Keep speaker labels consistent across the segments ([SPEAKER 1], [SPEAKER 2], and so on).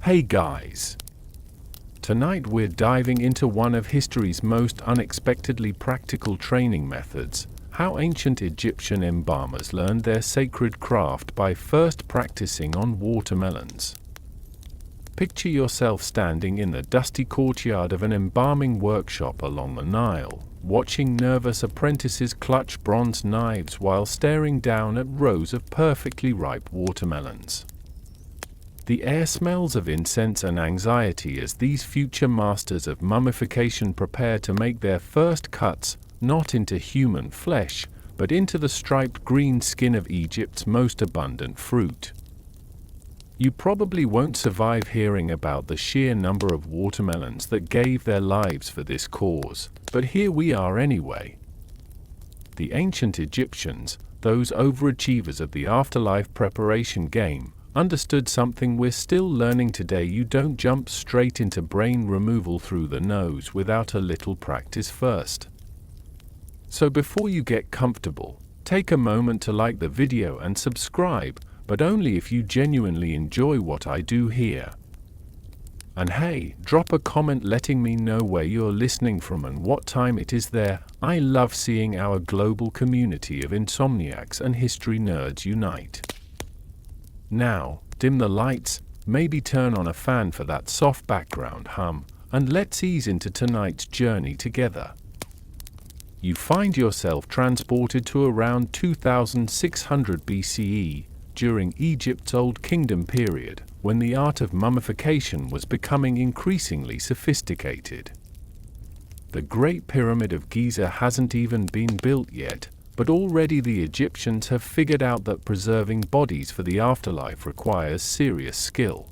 [SPEAKER 1] Hey guys! Tonight we're diving into one of history's most unexpectedly practical training methods, how ancient Egyptian embalmers learned their sacred craft by first practicing on watermelons. Picture yourself standing in the dusty courtyard of an embalming workshop along the Nile, watching nervous apprentices clutch bronze knives while staring down at rows of perfectly ripe watermelons. The air smells of incense and anxiety as these future masters of mummification prepare to make their first cuts, not into human flesh, but into the striped green skin of Egypt's most abundant fruit. You probably won't survive hearing about the sheer number of watermelons that gave their lives for this cause, but here we are anyway. The ancient Egyptians, those overachievers of the afterlife preparation game, understood something we're still learning today: you don't jump straight into brain removal through the nose without a little practice first. So before you get comfortable, take a moment to like the video and subscribe, but only if you genuinely enjoy what I do here. And hey, drop a comment letting me know where you're listening from and what time it is there. I love seeing our global community of insomniacs and history nerds unite. Now, dim the lights, maybe turn on a fan for that soft background hum, and let's ease into tonight's journey together. You find yourself transported to around 2600 BCE, during Egypt's Old Kingdom period, when the art of mummification was becoming increasingly sophisticated. The Great Pyramid of Giza hasn't even been built yet, but already the Egyptians have figured out that preserving bodies for the afterlife requires serious skill.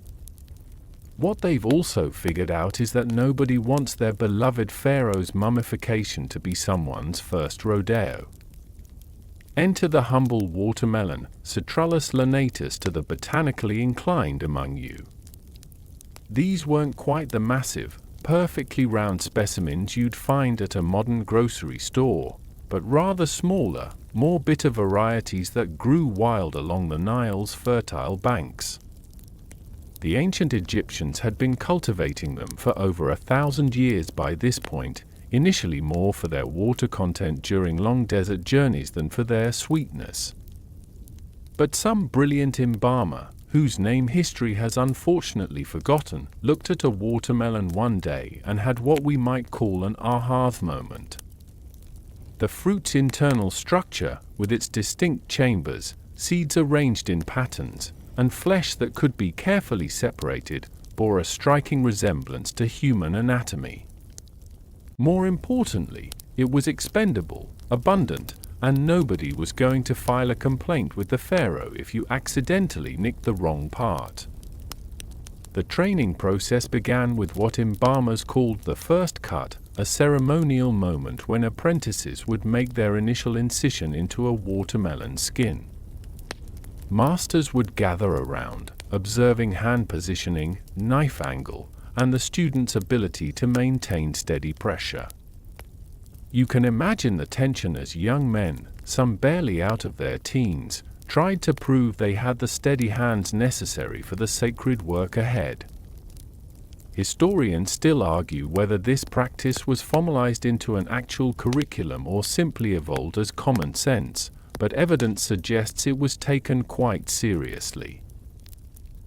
[SPEAKER 1] What they've also figured out is that nobody wants their beloved pharaoh's mummification to be someone's first rodeo. Enter the humble watermelon, Citrullus lanatus to the botanically inclined among you. These weren't quite the massive, perfectly round specimens you'd find at a modern grocery store, but rather smaller, more bitter varieties that grew wild along the Nile's fertile banks. The ancient Egyptians had been cultivating them for over 1,000 years by this point, initially more for their water content during long desert journeys than for their sweetness. But some brilliant embalmer, whose name history has unfortunately forgotten, looked at a watermelon one day and had what we might call an aha moment. The fruit's internal structure, with its distinct chambers, seeds arranged in patterns, and flesh that could be carefully separated, bore a striking resemblance to human anatomy. More importantly, it was expendable, abundant, and nobody was going to file a complaint with the pharaoh if you accidentally nicked the wrong part. The training process began with what embalmers called the first cut, a ceremonial moment when apprentices would make their initial incision into a watermelon skin. Masters would gather around, observing hand positioning, knife angle, and the student's ability to maintain steady pressure. You can imagine the tension as young men, some barely out of their teens, tried to prove they had the steady hands necessary for the sacred work ahead. Historians still argue whether this practice was formalized into an actual curriculum or simply evolved as common sense, but evidence suggests it was taken quite seriously.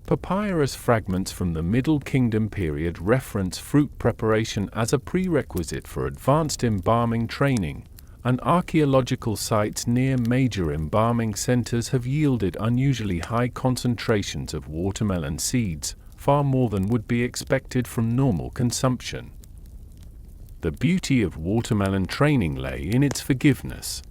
[SPEAKER 1] Papyrus fragments from the Middle Kingdom period reference fruit preparation as a prerequisite for advanced embalming training, and archaeological sites near major embalming centers have yielded unusually high concentrations of watermelon seeds, far more than would be expected from normal consumption. The beauty of watermelon training lay in its forgiveness.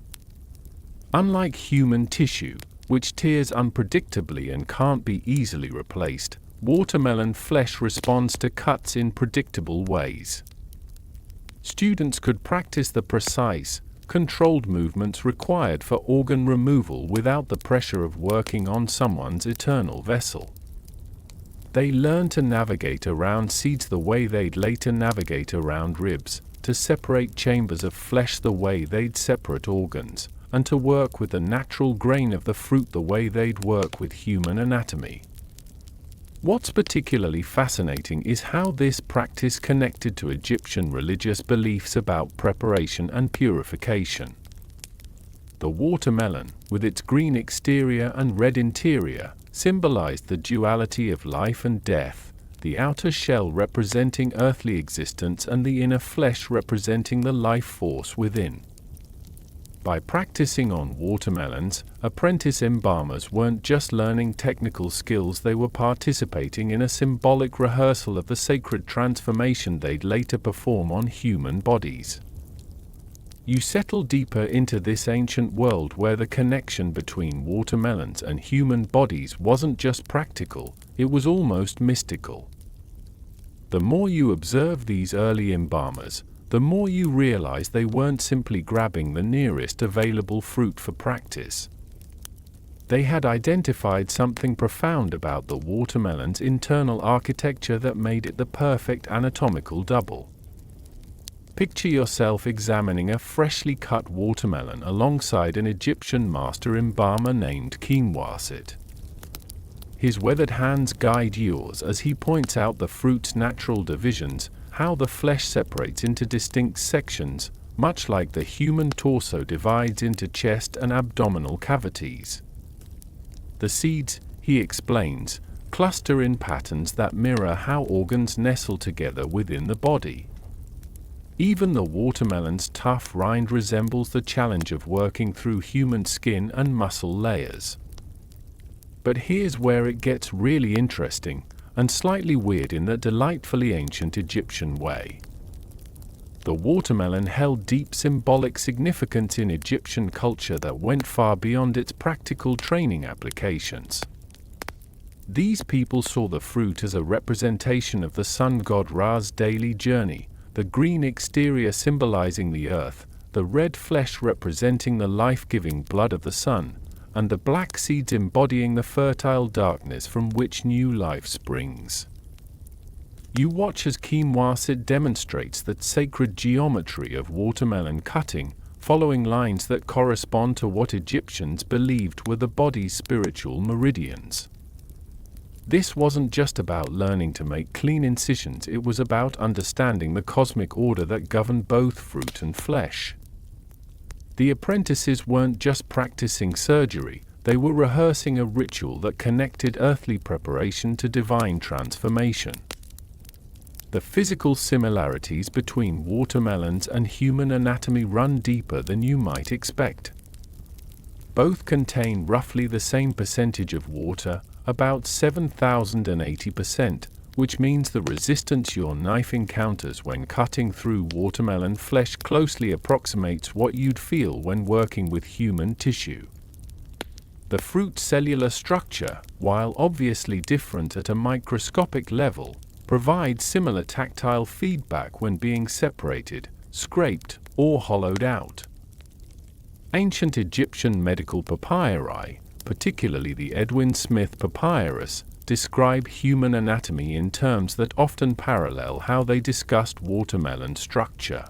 [SPEAKER 1] Unlike human tissue, which tears unpredictably and can't be easily replaced, watermelon flesh responds to cuts in predictable ways. Students could practice the precise, controlled movements required for organ removal without the pressure of working on someone's eternal vessel. They learned to navigate around seeds the way they'd later navigate around ribs, to separate chambers of flesh the way they'd separate organs, and to work with the natural grain of the fruit the way they'd work with human anatomy. What's particularly fascinating is how this practice connected to Egyptian religious beliefs about preparation and purification. The watermelon, with its green exterior and red interior, symbolized the duality of life and death, the outer shell representing earthly existence and the inner flesh representing the life force within. By practicing on watermelons, apprentice embalmers weren't just learning technical skills, they were participating in a symbolic rehearsal of the sacred transformation they'd later perform on human bodies. You settle deeper into this ancient world where the connection between watermelons and human bodies wasn't just practical, it was almost mystical. The more you observe these early embalmers, the more you realize they weren't simply grabbing the nearest available fruit for practice. They had identified something profound about the watermelon's internal architecture that made it the perfect anatomical double. Picture yourself examining a freshly cut watermelon alongside an Egyptian master embalmer named Kimwasit. His weathered hands guide yours as he points out the fruit's natural divisions, how the flesh separates into distinct sections, much like the human torso divides into chest and abdominal cavities. The seeds, he explains, cluster in patterns that mirror how organs nestle together within the body. Even the watermelon's tough rind resembles the challenge of working through human skin and muscle layers. But here's where it gets really interesting, and slightly weird in the delightfully ancient Egyptian way. The watermelon held deep symbolic significance in Egyptian culture that went far beyond its practical training applications. These people saw the fruit as a representation of the sun god Ra's daily journey, the green exterior symbolizing the earth, the red flesh representing the life-giving blood of the sun, and the black seeds embodying the fertile darkness from which new life springs. You watch as Kimwasit demonstrates the sacred geometry of watermelon cutting, following lines that correspond to what Egyptians believed were the body's spiritual meridians. This wasn't just about learning to make clean incisions, it was about understanding the cosmic order that governed both fruit and flesh. The apprentices weren't just practicing surgery, they were rehearsing a ritual that connected earthly preparation to divine transformation. The physical similarities between watermelons and human anatomy run deeper than you might expect. Both contain roughly the same percentage of water, about 7,080%, which means the resistance your knife encounters when cutting through watermelon flesh closely approximates what you'd feel when working with human tissue. The fruit's cellular structure, while obviously different at a microscopic level, provides similar tactile feedback when being separated, scraped, or hollowed out. Ancient Egyptian medical papyri, particularly the Edwin Smith Papyrus, describe human anatomy in terms that often parallel how they discussed watermelon structure.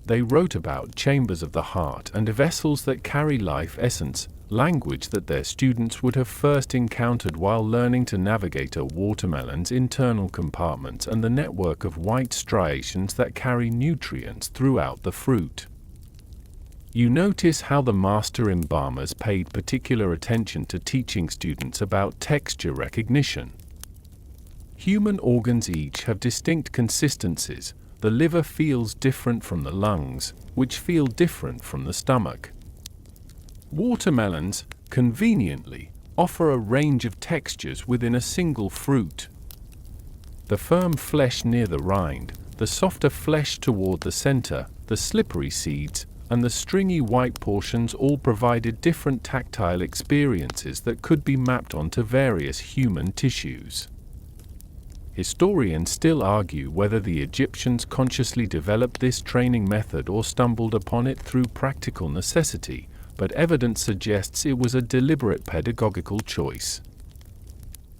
[SPEAKER 1] They wrote about chambers of the heart and vessels that carry life essence, language that their students would have first encountered while learning to navigate a watermelon's internal compartments and the network of white striations that carry nutrients throughout the fruit. You notice how the master embalmers paid particular attention to teaching students about texture recognition. Human organs each have distinct consistencies. The liver feels different from the lungs, which feel different from the stomach. Watermelons, conveniently, offer a range of textures within a single fruit. The firm flesh near the rind, the softer flesh toward the center, the slippery seeds, and the stringy white portions all provided different tactile experiences that could be mapped onto various human tissues. Historians still argue whether the Egyptians consciously developed this training method or stumbled upon it through practical necessity, but evidence suggests it was a deliberate pedagogical choice.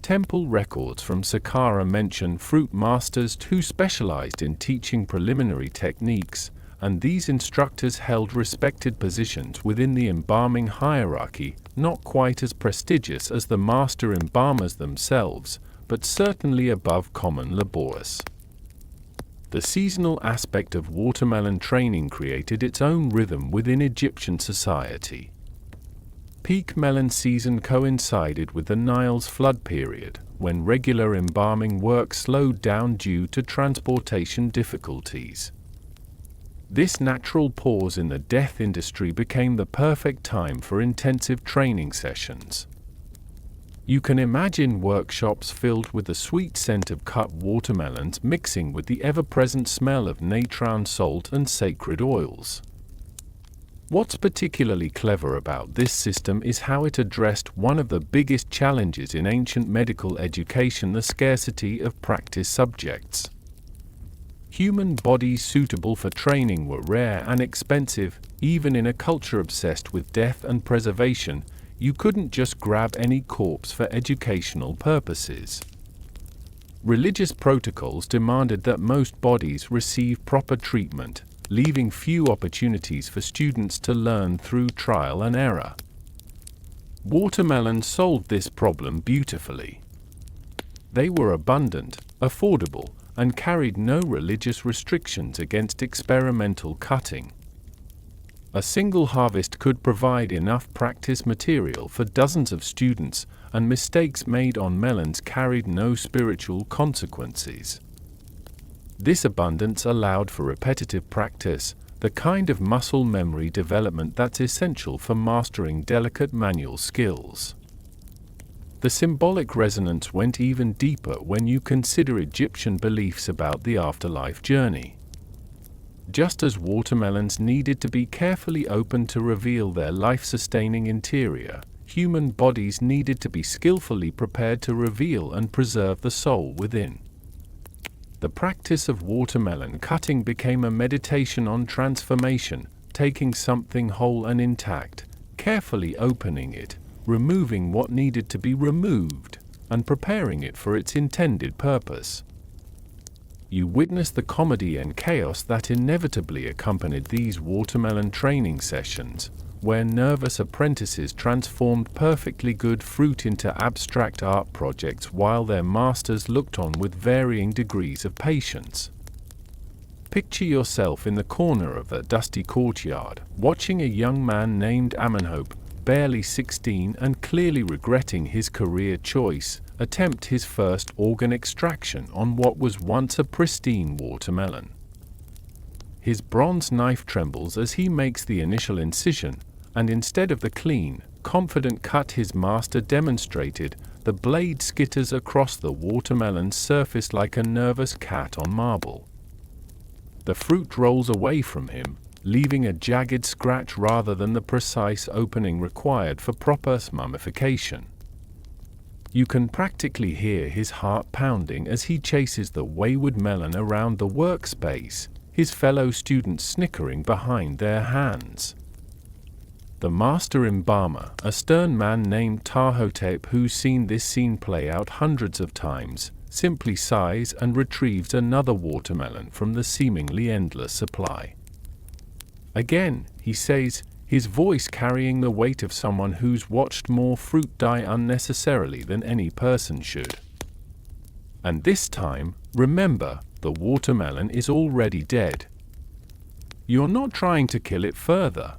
[SPEAKER 1] Temple records from Saqqara mention fruit masters who specialized in teaching preliminary techniques, and these instructors held respected positions within the embalming hierarchy, not quite as prestigious as the master embalmers themselves, but certainly above common laborers. The seasonal aspect of watermelon training created its own rhythm within Egyptian society. Peak melon season coincided with the Nile's flood period, when regular embalming work slowed down due to transportation difficulties. This natural pause in the death industry became the perfect time for intensive training sessions. You can imagine workshops filled with the sweet scent of cut watermelons mixing with the ever-present smell of natron salt and sacred oils. What's particularly clever about this system is how it addressed one of the biggest challenges in ancient medical education: the scarcity of practice subjects. Human bodies suitable for training were rare and expensive. Even in a culture obsessed with death and preservation, you couldn't just grab any corpse for educational purposes. Religious protocols demanded that most bodies receive proper treatment, leaving few opportunities for students to learn through trial and error. Watermelons solved this problem beautifully. They were abundant, affordable, and carried no religious restrictions against experimental cutting. A single harvest could provide enough practice material for dozens of students, and mistakes made on melons carried no spiritual consequences. This abundance allowed for repetitive practice, the kind of muscle memory development that's essential for mastering delicate manual skills. The symbolic resonance went even deeper when you consider Egyptian beliefs about the afterlife journey. Just as watermelons needed to be carefully opened to reveal their life-sustaining interior, human bodies needed to be skillfully prepared to reveal and preserve the soul within. The practice of watermelon cutting became a meditation on transformation, taking something whole and intact, carefully opening it, removing what needed to be removed, and preparing it for its intended purpose. You witness the comedy and chaos that inevitably accompanied these watermelon training sessions, where nervous apprentices transformed perfectly good fruit into abstract art projects while their masters looked on with varying degrees of patience. Picture yourself in the corner of a dusty courtyard, watching a young man named Amenhotep, barely 16 and clearly regretting his career choice, attempt his first organ extraction on what was once a pristine watermelon. His bronze knife trembles as he makes the initial incision, and instead of the clean, confident cut his master demonstrated, the blade skitters across the watermelon's surface like a nervous cat on marble. The fruit rolls away from him, leaving a jagged scratch rather than the precise opening required for proper mummification. You can practically hear his heart pounding as he chases the wayward melon around the workspace, his fellow students snickering behind their hands. The master embalmer, a stern man named Ptahhotep who's seen this scene play out hundreds of times, simply sighs and retrieves another watermelon from the seemingly endless supply. Again, he says, his voice carrying the weight of someone who's watched more fruit die unnecessarily than any person should. And this time, remember, the watermelon is already dead. You're not trying to kill it further.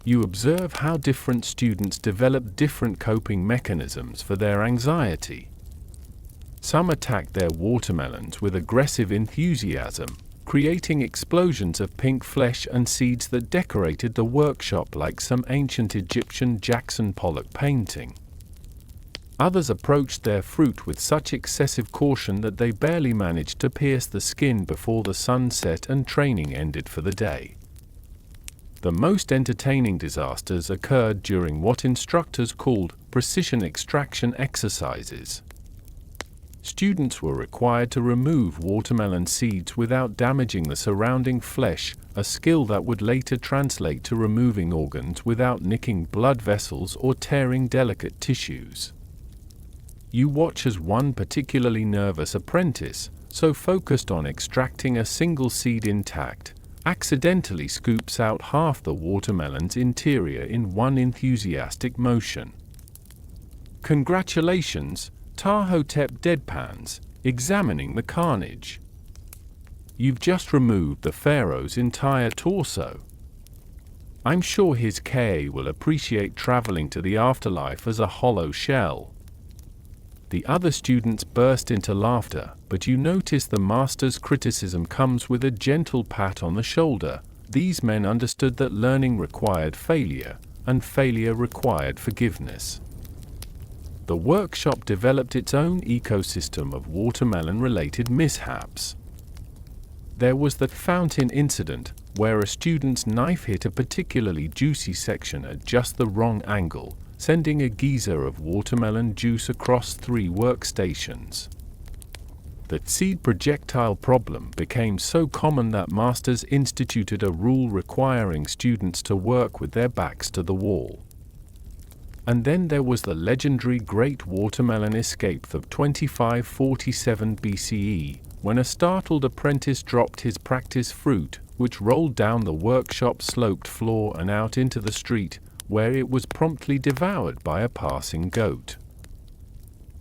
[SPEAKER 1] You observe how different students develop different coping mechanisms for their anxiety. Some attack their watermelons with aggressive enthusiasm, creating explosions of pink flesh and seeds that decorated the workshop like some ancient Egyptian Jackson Pollock painting. Others approached their fruit with such excessive caution that they barely managed to pierce the skin before the sun set and training ended for the day. The most entertaining disasters occurred during what instructors called precision extraction exercises. Students were required to remove watermelon seeds without damaging the surrounding flesh, a skill that would later translate to removing organs without nicking blood vessels or tearing delicate tissues. You watch as one particularly nervous apprentice, so focused on extracting a single seed intact, accidentally scoops out half the watermelon's interior in one enthusiastic motion. Congratulations, Ptah-hotep deadpans, examining the carnage. You've just removed the pharaoh's entire torso. I'm sure his Ka will appreciate traveling to the afterlife as a hollow shell. The other students burst into laughter, but you notice the master's criticism comes with a gentle pat on the shoulder. These men understood that learning required failure, and failure required forgiveness. The workshop developed its own ecosystem of watermelon-related mishaps. There was that fountain incident, where a student's knife hit a particularly juicy section at just the wrong angle, sending a geyser of watermelon juice across 3 workstations. The seed projectile problem became so common that masters instituted a rule requiring students to work with their backs to the wall. And then there was the legendary Great Watermelon Escape of 2547 BCE, when a startled apprentice dropped his practice fruit, which rolled down the workshop's sloped floor and out into the street, where it was promptly devoured by a passing goat.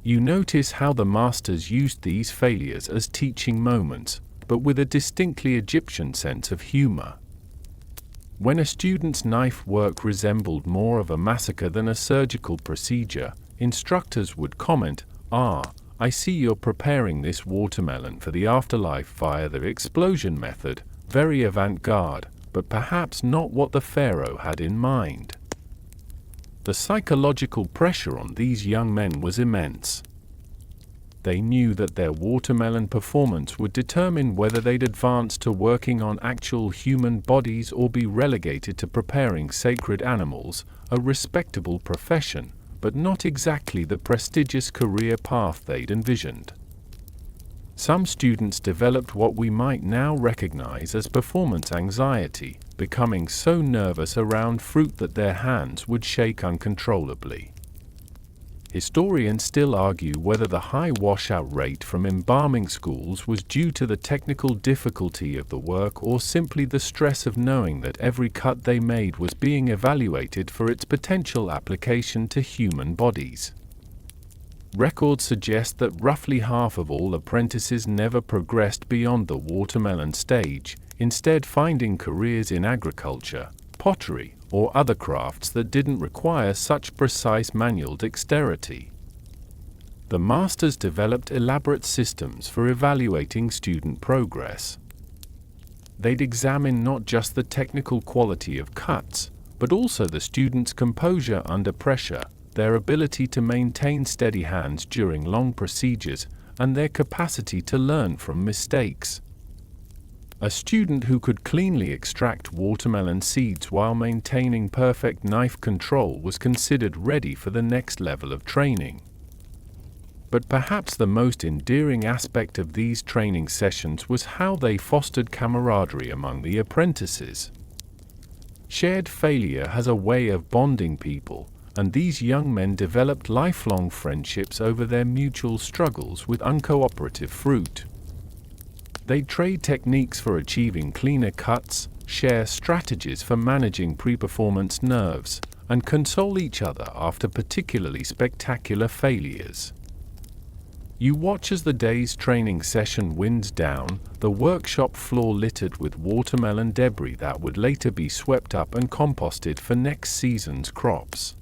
[SPEAKER 1] You notice how the masters used these failures as teaching moments, but with a distinctly Egyptian sense of humor. When a student's knife work resembled more of a massacre than a surgical procedure, instructors would comment, I see you're preparing this watermelon for the afterlife via the explosion method, very avant-garde, but perhaps not what the pharaoh had in mind. The psychological pressure on these young men was immense. They knew that their watermelon performance would determine whether they'd advance to working on actual human bodies or be relegated to preparing sacred animals, a respectable profession, but not exactly the prestigious career path they'd envisioned. Some students developed what we might now recognize as performance anxiety, becoming so nervous around fruit that their hands would shake uncontrollably. Historians still argue whether the high washout rate from embalming schools was due to the technical difficulty of the work or simply the stress of knowing that every cut they made was being evaluated for its potential application to human bodies. Records suggest that roughly half of all apprentices never progressed beyond the watermelon stage, instead finding careers in agriculture, pottery, or other crafts that didn't require such precise manual dexterity. The masters developed elaborate systems for evaluating student progress. They'd examine not just the technical quality of cuts, but also the student's composure under pressure, their ability to maintain steady hands during long procedures, and their capacity to learn from mistakes. A student who could cleanly extract watermelon seeds while maintaining perfect knife control was considered ready for the next level of training. But perhaps the most endearing aspect of these training sessions was how they fostered camaraderie among the apprentices. Shared failure has a way of bonding people, and these young men developed lifelong friendships over their mutual struggles with uncooperative fruit. They trade techniques for achieving cleaner cuts, share strategies for managing pre-performance nerves, and console each other after particularly spectacular failures. You watch as the day's training session winds down, the workshop floor littered with watermelon debris that would later be swept up and composted for next season's crops.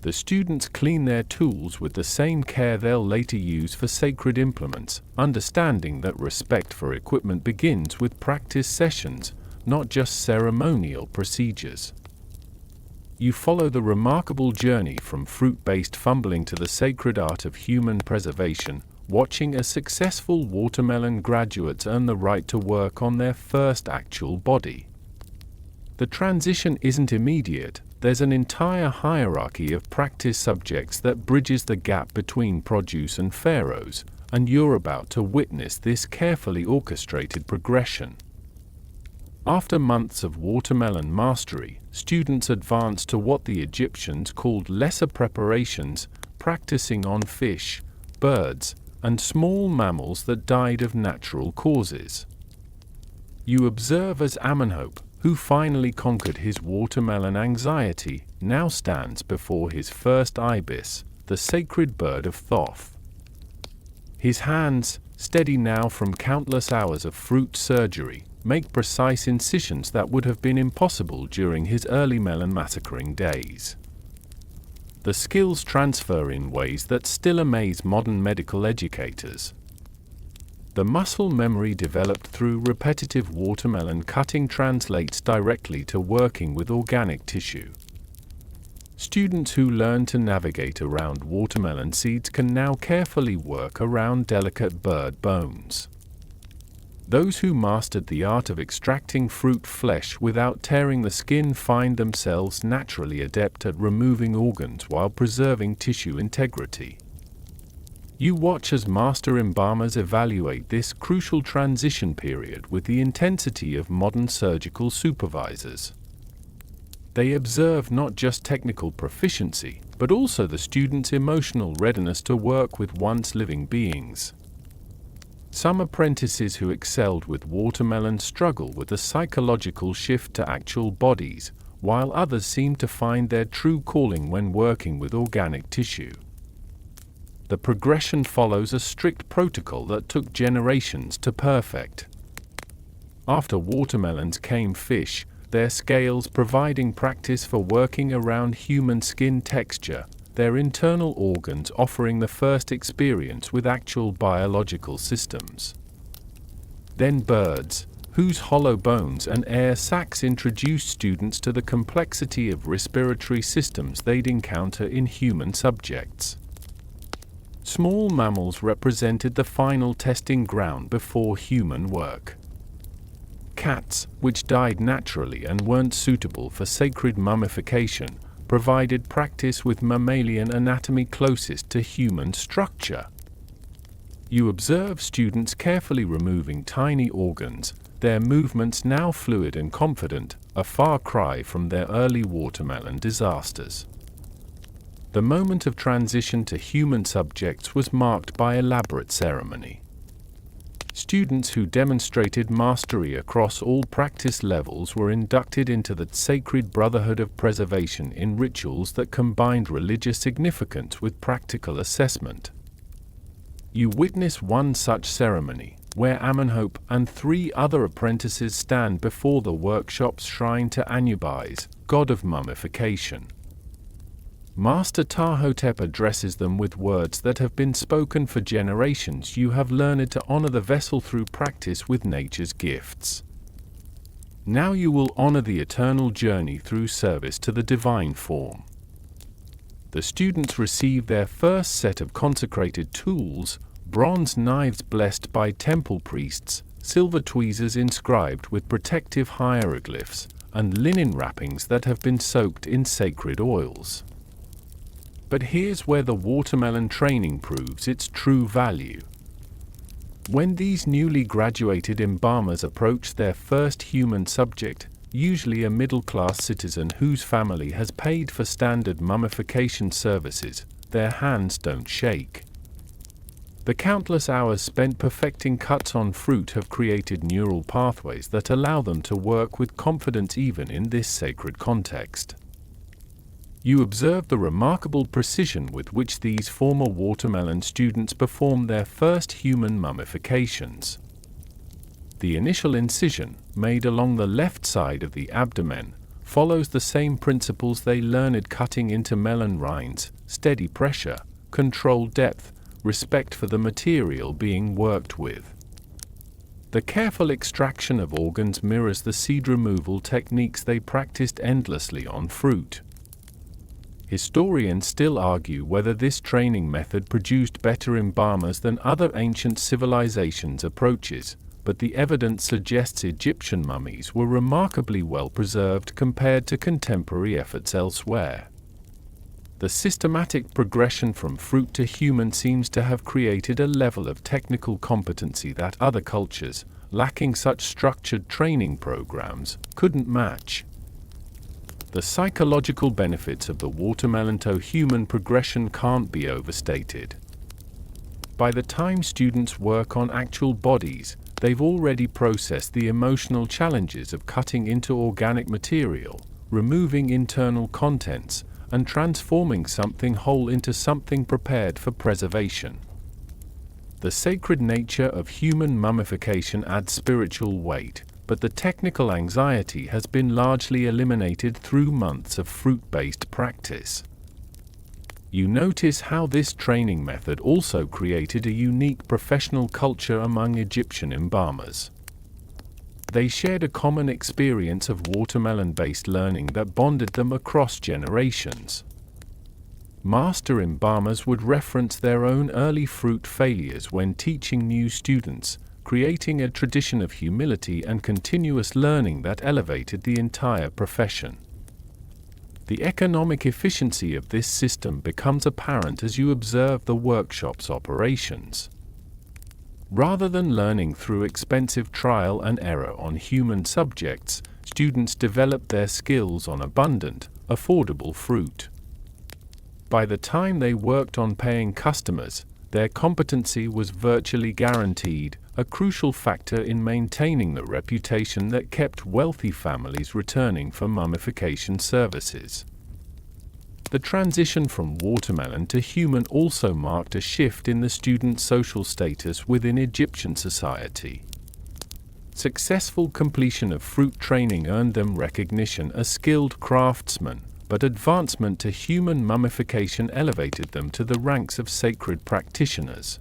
[SPEAKER 1] The students clean their tools with the same care they'll later use for sacred implements, understanding that respect for equipment begins with practice sessions, not just ceremonial procedures. You follow the remarkable journey from fruit-based fumbling to the sacred art of human preservation, watching as successful watermelon graduates earn the right to work on their first actual body. The transition isn't immediate. There's an entire hierarchy of practice subjects that bridges the gap between produce and pharaohs, and you're about to witness this carefully orchestrated progression. After months of watermelon mastery, students advance to what the Egyptians called lesser preparations, practicing on fish, birds, and small mammals that died of natural causes. You observe as Amenhotep, who finally conquered his watermelon anxiety, now stands before his first ibis, the sacred bird of Thoth. His hands, steady now from countless hours of fruit surgery, make precise incisions that would have been impossible during his early melon massacring days. The skills transfer in ways that still amaze modern medical educators. The muscle memory developed through repetitive watermelon cutting translates directly to working with organic tissue. Students who learn to navigate around watermelon seeds can now carefully work around delicate bird bones. Those who mastered the art of extracting fruit flesh without tearing the skin find themselves naturally adept at removing organs while preserving tissue integrity. You watch as master embalmers evaluate this crucial transition period with the intensity of modern surgical supervisors. They observe not just technical proficiency, but also the student's emotional readiness to work with once living beings. Some apprentices who excelled with watermelon struggle with the psychological shift to actual bodies, while others seem to find their true calling when working with organic tissue. The progression follows a strict protocol that took generations to perfect. After watermelons came fish, their scales providing practice for working around human skin texture, their internal organs offering the first experience with actual biological systems. Then birds, whose hollow bones and air sacs introduced students to the complexity of respiratory systems they'd encounter in human subjects. Small mammals represented the final testing ground before human work. Cats, which died naturally and weren't suitable for sacred mummification, provided practice with mammalian anatomy closest to human structure. You observe students carefully removing tiny organs, their movements now fluid and confident, a far cry from their early watermelon disasters. The moment of transition to human subjects was marked by elaborate ceremony. Students who demonstrated mastery across all practice levels were inducted into the sacred brotherhood of preservation in rituals that combined religious significance with practical assessment. You witness one such ceremony, where Amenhotep and 3 other apprentices stand before the workshop's shrine to Anubis, god of mummification. Master Ptahhotep addresses them with words that have been spoken for generations. You have learned to honor the vessel through practice with nature's gifts. Now you will honor the eternal journey through service to the divine form. The students receive their first set of consecrated tools, bronze knives blessed by temple priests, silver tweezers inscribed with protective hieroglyphs, and linen wrappings that have been soaked in sacred oils. But here's where the watermelon training proves its true value. When these newly graduated embalmers approach their first human subject, usually a middle-class citizen whose family has paid for standard mummification services, their hands don't shake. The countless hours spent perfecting cuts on fruit have created neural pathways that allow them to work with confidence even in this sacred context. You observe the remarkable precision with which these former watermelon students perform their first human mummifications. The initial incision, made along the left side of the abdomen, follows the same principles they learned cutting into melon rinds: steady pressure, controlled depth, respect for the material being worked with. The careful extraction of organs mirrors the seed removal techniques they practiced endlessly on fruit. Historians still argue whether this training method produced better embalmers than other ancient civilizations' approaches, but the evidence suggests Egyptian mummies were remarkably well preserved compared to contemporary efforts elsewhere. The systematic progression from fruit to human seems to have created a level of technical competency that other cultures, lacking such structured training programs, couldn't match. The psychological benefits of the watermelon-to-human progression can't be overstated. By the time students work on actual bodies, they've already processed the emotional challenges of cutting into organic material, removing internal contents, and transforming something whole into something prepared for preservation. The sacred nature of human mummification adds spiritual weight, but the technical anxiety has been largely eliminated through months of fruit-based practice. You notice how this training method also created a unique professional culture among Egyptian embalmers. They shared a common experience of watermelon-based learning that bonded them across generations. Master embalmers would reference their own early fruit failures when teaching new students, creating a tradition of humility and continuous learning that elevated the entire profession. The economic efficiency of this system becomes apparent as you observe the workshop's operations. Rather than learning through expensive trial and error on human subjects, students develop their skills on abundant, affordable fruit. By the time they worked on paying customers, their competency was virtually guaranteed, a crucial factor in maintaining the reputation that kept wealthy families returning for mummification services. The transition from watermelon to human also marked a shift in the student's social status within Egyptian society. Successful completion of fruit training earned them recognition as skilled craftsmen, but advancement to human mummification elevated them to the ranks of sacred practitioners.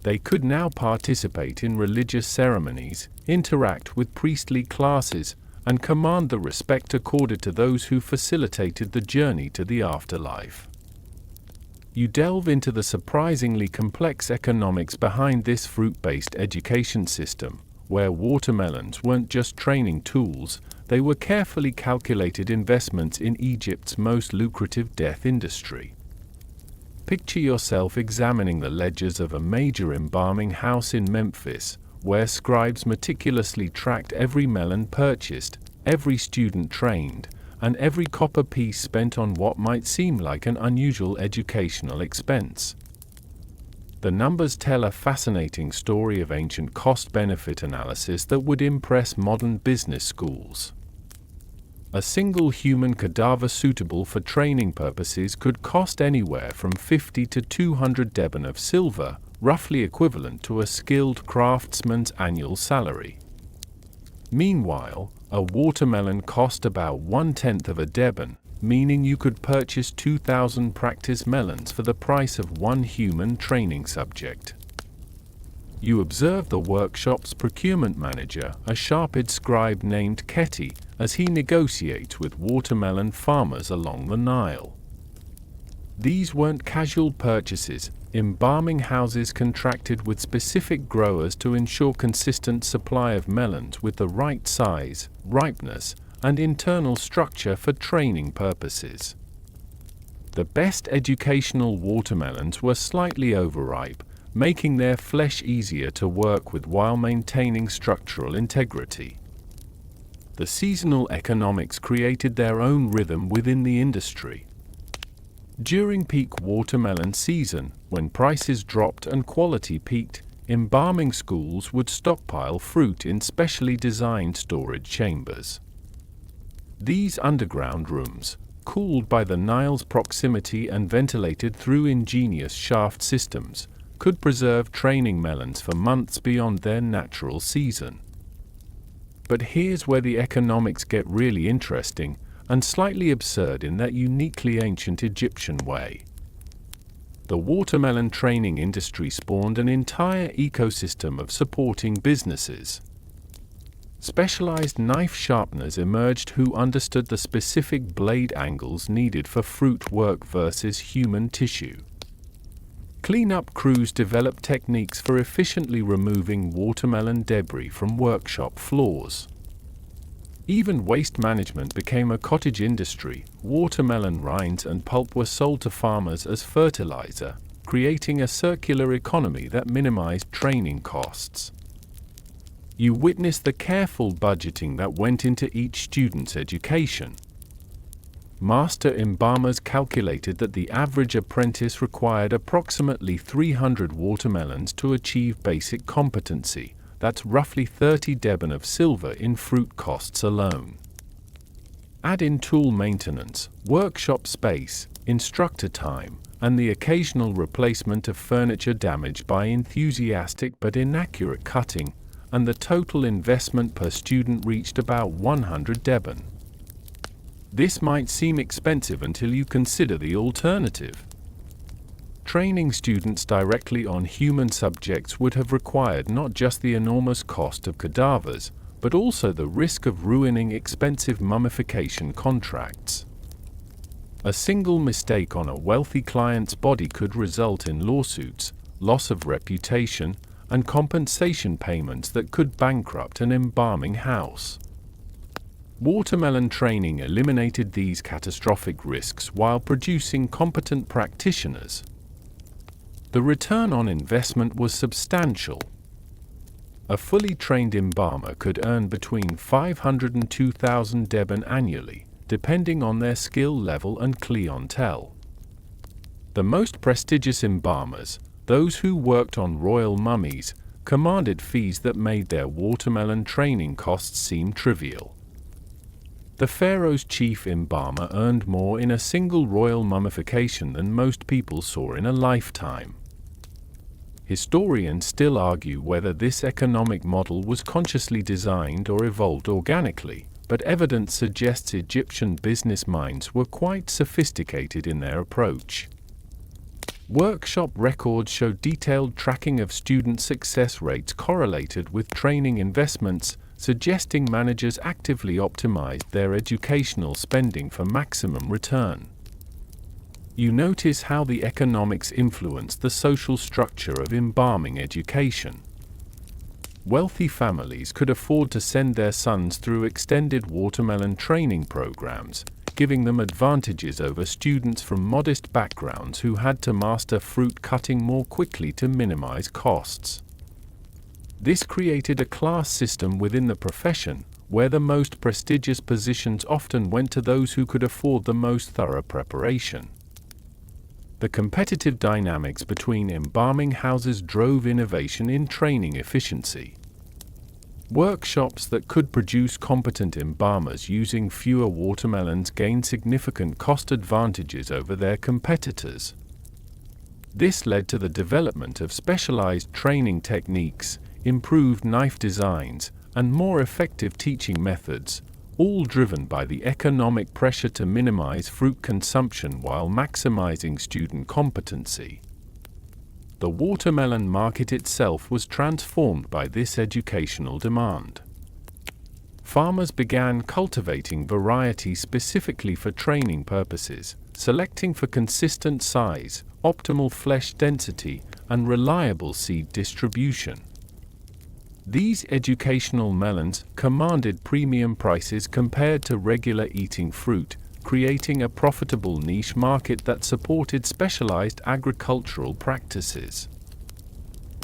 [SPEAKER 1] They could now participate in religious ceremonies, interact with priestly classes, and command the respect accorded to those who facilitated the journey to the afterlife. You delve into the surprisingly complex economics behind this fruit-based education system, where watermelons weren't just training tools, they were carefully calculated investments in Egypt's most lucrative death industry. Picture yourself examining the ledgers of a major embalming house in Memphis, where scribes meticulously tracked every melon purchased, every student trained, and every copper piece spent on what might seem like an unusual educational expense. The numbers tell a fascinating story of ancient cost-benefit analysis that would impress modern business schools. A single human cadaver suitable for training purposes could cost anywhere from 50 to 200 deben of silver, roughly equivalent to a skilled craftsman's annual salary. Meanwhile, a watermelon cost about 1/10 of a deben, meaning you could purchase 2,000 practice melons for the price of one human training subject. You observe the workshop's procurement manager, a sharp-eyed scribe named Keti, as he negotiates with watermelon farmers along the Nile. These weren't casual purchases. Embalming houses contracted with specific growers to ensure consistent supply of melons with the right size, ripeness, and internal structure for training purposes. The best educational watermelons were slightly overripe, making their flesh easier to work with while maintaining structural integrity. The seasonal economics created their own rhythm within the industry. During peak watermelon season, when prices dropped and quality peaked, embalming schools would stockpile fruit in specially designed storage chambers. These underground rooms, cooled by the Nile's proximity and ventilated through ingenious shaft systems, could preserve training melons for months beyond their natural season. But here's where the economics get really interesting, and slightly absurd in that uniquely ancient Egyptian way. The watermelon training industry spawned an entire ecosystem of supporting businesses. Specialized knife sharpeners emerged who understood the specific blade angles needed for fruit work versus human tissue. Cleanup crews developed techniques for efficiently removing watermelon debris from workshop floors. Even waste management became a cottage industry. Watermelon rinds and pulp were sold to farmers as fertilizer, creating a circular economy that minimized training costs. You witness the careful budgeting that went into each student's education. Master embalmers calculated that the average apprentice required approximately 300 watermelons to achieve basic competency, That's roughly 30 deben of silver in fruit costs alone. Add in tool maintenance, workshop space, instructor time, and the occasional replacement of furniture damaged by enthusiastic but inaccurate cutting, and the total investment per student reached about 100 deben. This might seem expensive until you consider the alternative. Training students directly on human subjects would have required not just the enormous cost of cadavers, but also the risk of ruining expensive mummification contracts. A single mistake on a wealthy client's body could result in lawsuits, loss of reputation, and compensation payments that could bankrupt an embalming house. Watermelon training eliminated these catastrophic risks while producing competent practitioners. The return on investment was substantial. A fully trained embalmer could earn between 500 and 2,000 deben annually, depending on their skill level and clientele. The most prestigious embalmers, those who worked on royal mummies, commanded fees that made their watermelon training costs seem trivial. The pharaoh's chief embalmer earned more in a single royal mummification than most people saw in a lifetime. Historians still argue whether this economic model was consciously designed or evolved organically, but evidence suggests Egyptian business minds were quite sophisticated in their approach. Workshop records show detailed tracking of student success rates correlated with training investments, suggesting managers actively optimized their educational spending for maximum return. You notice how the economics influenced the social structure of embalming education. Wealthy families could afford to send their sons through extended watermelon training programs, giving them advantages over students from modest backgrounds who had to master fruit cutting more quickly to minimize costs. This created a class system within the profession, where the most prestigious positions often went to those who could afford the most thorough preparation. The competitive dynamics between embalming houses drove innovation in training efficiency. Workshops that could produce competent embalmers using fewer watermelons gained significant cost advantages over their competitors. This led to the development of specialized training techniques, improved knife designs, and more effective teaching methods, all driven by the economic pressure to minimize fruit consumption while maximizing student competency. The watermelon market itself was transformed by this educational demand. Farmers began cultivating variety specifically for training purposes, selecting for consistent size, optimal flesh density, and reliable seed distribution. These educational melons commanded premium prices compared to regular eating fruit, creating a profitable niche market that supported specialized agricultural practices.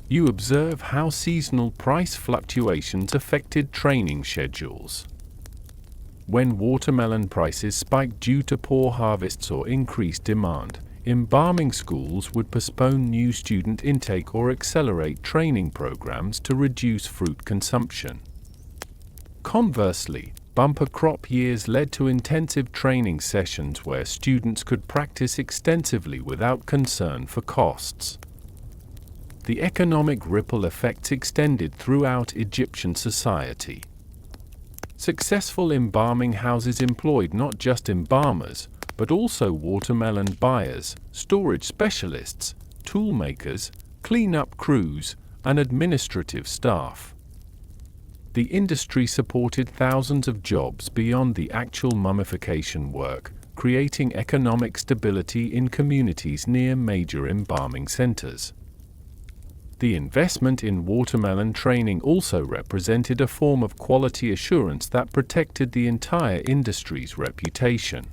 [SPEAKER 1] You observe how seasonal price fluctuations affected training schedules. When watermelon prices spiked due to poor harvests or increased demand, embalming schools would postpone new student intake or accelerate training programs to reduce fruit consumption. Conversely, bumper crop years led to intensive training sessions where students could practice extensively without concern for costs. The economic ripple effects extended throughout Egyptian society. Successful embalming houses employed not just embalmers, but also watermelon buyers, storage specialists, tool makers, clean-up crews, and administrative staff. The industry supported thousands of jobs beyond the actual mummification work, creating economic stability in communities near major embalming centers. The investment in watermelon training also represented a form of quality assurance that protected the entire industry's reputation.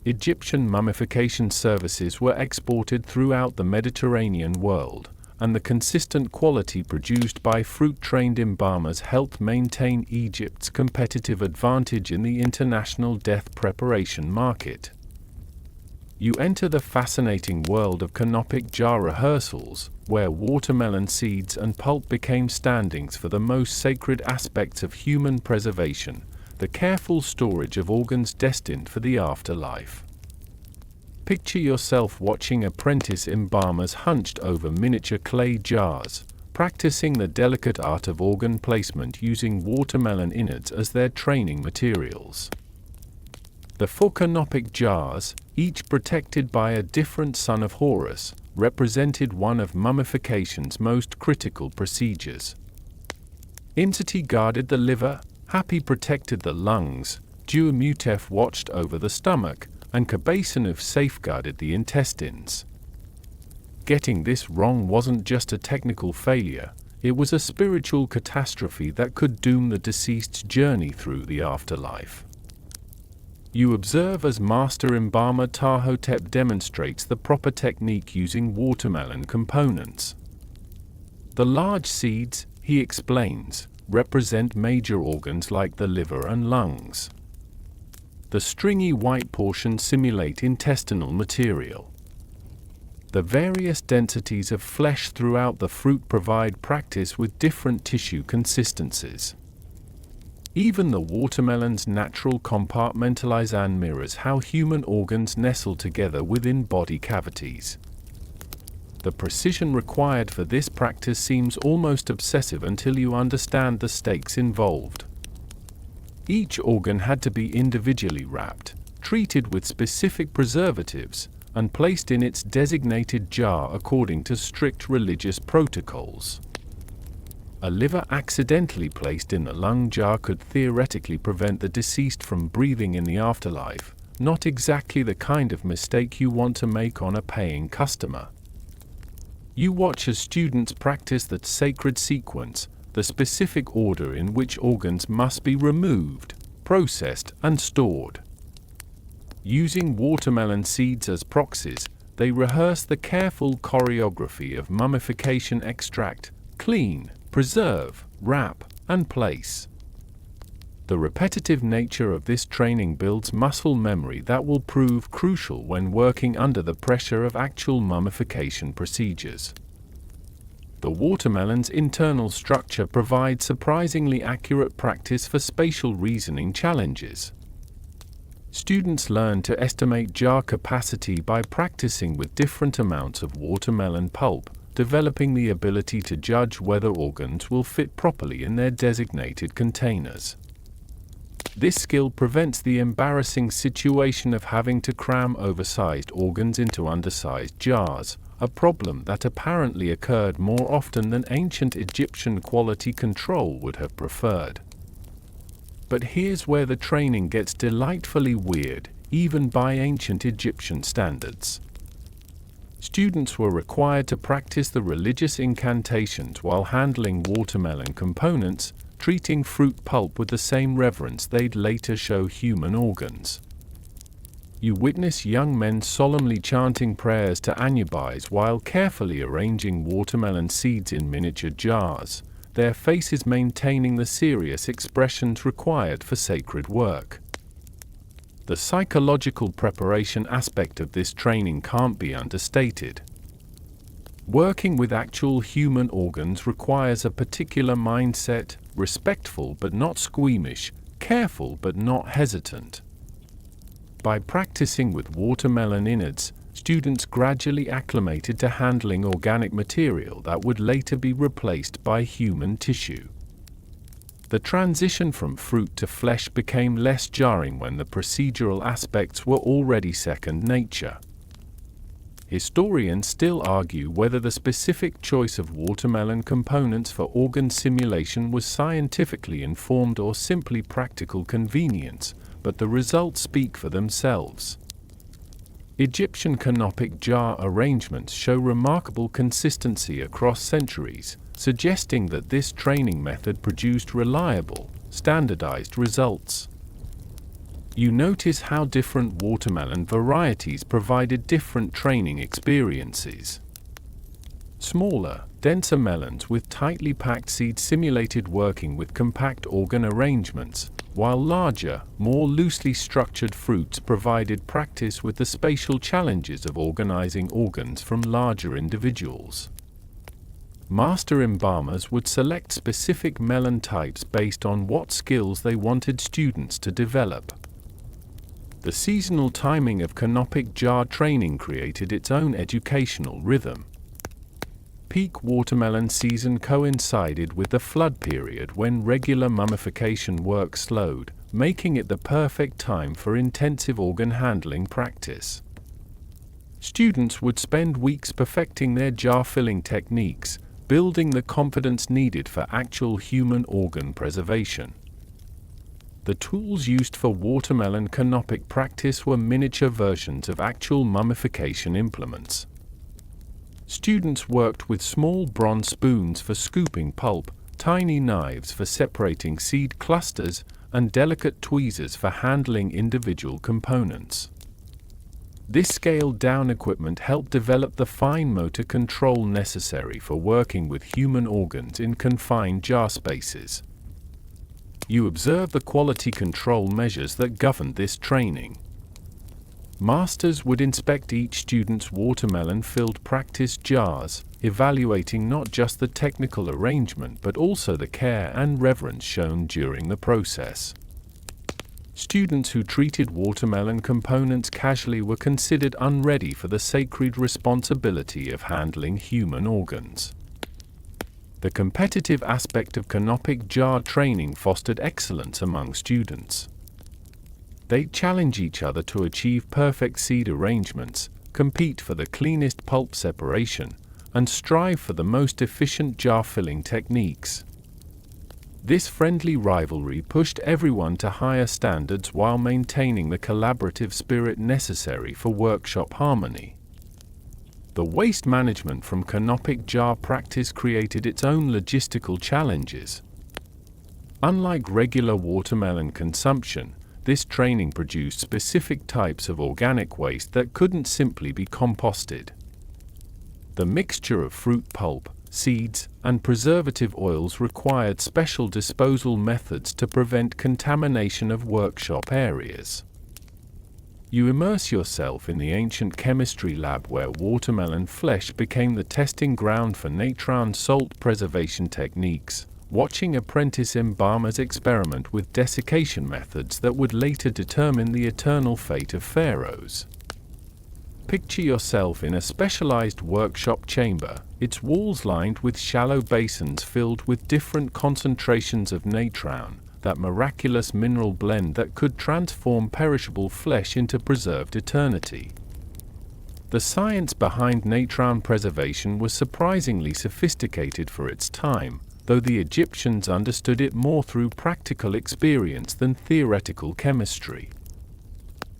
[SPEAKER 1] Egyptian mummification services were exported throughout the Mediterranean world, and the consistent quality produced by fruit-trained embalmers helped maintain Egypt's competitive advantage in the international death preparation market. You enter the fascinating world of canopic jar rehearsals, where watermelon seeds and pulp became standings for the most sacred aspects of human preservation, the careful storage of organs destined for the afterlife. Picture yourself watching apprentice embalmers hunched over miniature clay jars, practicing the delicate art of organ placement using watermelon innards as their training materials. The four canopic jars, each protected by a different son of Horus, represented one of mummification's most critical procedures. Imsati guarded the liver, Hapi protected the lungs, Duamutef watched over the stomach, and Kabasanuf safeguarded the intestines. Getting this wrong wasn't just a technical failure, it was a spiritual catastrophe that could doom the deceased's journey through the afterlife. You observe as Master Embalmer Ptahhotep demonstrates the proper technique using watermelon components. The large seeds, he explains, represent major organs like the liver and lungs. The stringy white portions simulate intestinal material. The various densities of flesh throughout the fruit provide practice with different tissue consistencies. Even the watermelon's natural compartmentalization mirrors how human organs nestle together within body cavities. The precision required for this practice seems almost obsessive until you understand the stakes involved. Each organ had to be individually wrapped, treated with specific preservatives, and placed in its designated jar according to strict religious protocols. A liver accidentally placed in the lung jar could theoretically prevent the deceased from breathing in the afterlife, not exactly the kind of mistake you want to make on a paying customer. You watch as students practice that sacred sequence, the specific order in which organs must be removed, processed, and stored. Using watermelon seeds as proxies, they rehearse the careful choreography of mummification: extract, clean, preserve, wrap, and place. The repetitive nature of this training builds muscle memory that will prove crucial when working under the pressure of actual mummification procedures. The watermelon's internal structure provides surprisingly accurate practice for spatial reasoning challenges. Students learn to estimate jar capacity by practicing with different amounts of watermelon pulp, developing the ability to judge whether organs will fit properly in their designated containers. This skill prevents the embarrassing situation of having to cram oversized organs into undersized jars, a problem that apparently occurred more often than ancient Egyptian quality control would have preferred. But here's where the training gets delightfully weird, even by ancient Egyptian standards. Students were required to practice the religious incantations while handling watermelon components, treating fruit pulp with the same reverence they'd later show human organs. You witness young men solemnly chanting prayers to Anubis while carefully arranging watermelon seeds in miniature jars, their faces maintaining the serious expressions required for sacred work. The psychological preparation aspect of this training can't be understated. Working with actual human organs requires a particular mindset, respectful but not squeamish, careful but not hesitant. By practicing with watermelon innards, students gradually acclimated to handling organic material that would later be replaced by human tissue. The transition from fruit to flesh became less jarring when the procedural aspects were already second nature. Historians still argue whether the specific choice of watermelon components for organ simulation was scientifically informed or simply practical convenience, but the results speak for themselves. Egyptian canopic jar arrangements show remarkable consistency across centuries, suggesting that this training method produced reliable, standardized results. You notice how different watermelon varieties provided different training experiences. Smaller, denser melons with tightly packed seeds simulated working with compact organ arrangements, while larger, more loosely structured fruits provided practice with the spatial challenges of organizing organs from larger individuals. Master embalmers would select specific melon types based on what skills they wanted students to develop. The seasonal timing of canopic jar training created its own educational rhythm. Peak watermelon season coincided with the flood period when regular mummification work slowed, making it the perfect time for intensive organ handling practice. Students would spend weeks perfecting their jar-filling techniques, building the confidence needed for actual human organ preservation. The tools used for watermelon canopic practice were miniature versions of actual mummification implements. Students worked with small bronze spoons for scooping pulp, tiny knives for separating seed clusters, and delicate tweezers for handling individual components. This scaled-down equipment helped develop the fine motor control necessary for working with human organs in confined jar spaces. You observe the quality control measures that governed this training. Masters would inspect each student's watermelon-filled practice jars, evaluating not just the technical arrangement but also the care and reverence shown during the process. Students who treated watermelon components casually were considered unready for the sacred responsibility of handling human organs. The competitive aspect of canopic jar training fostered excellence among students. They challenge each other to achieve perfect seed arrangements, compete for the cleanest pulp separation, and strive for the most efficient jar filling techniques. This friendly rivalry pushed everyone to higher standards while maintaining the collaborative spirit necessary for workshop harmony. The waste management from canopic jar practice created its own logistical challenges. Unlike regular watermelon consumption, this training produced specific types of organic waste that couldn't simply be composted. The mixture of fruit pulp, seeds, and preservative oils required special disposal methods to prevent contamination of workshop areas. You immerse yourself in the ancient chemistry lab where watermelon flesh became the testing ground for natron salt preservation techniques, watching apprentice embalmers experiment with desiccation methods that would later determine the eternal fate of pharaohs. Picture yourself in a specialized workshop chamber, its walls lined with shallow basins filled with different concentrations of natron, that miraculous mineral blend that could transform perishable flesh into preserved eternity. The science behind natron preservation was surprisingly sophisticated for its time, though the Egyptians understood it more through practical experience than theoretical chemistry.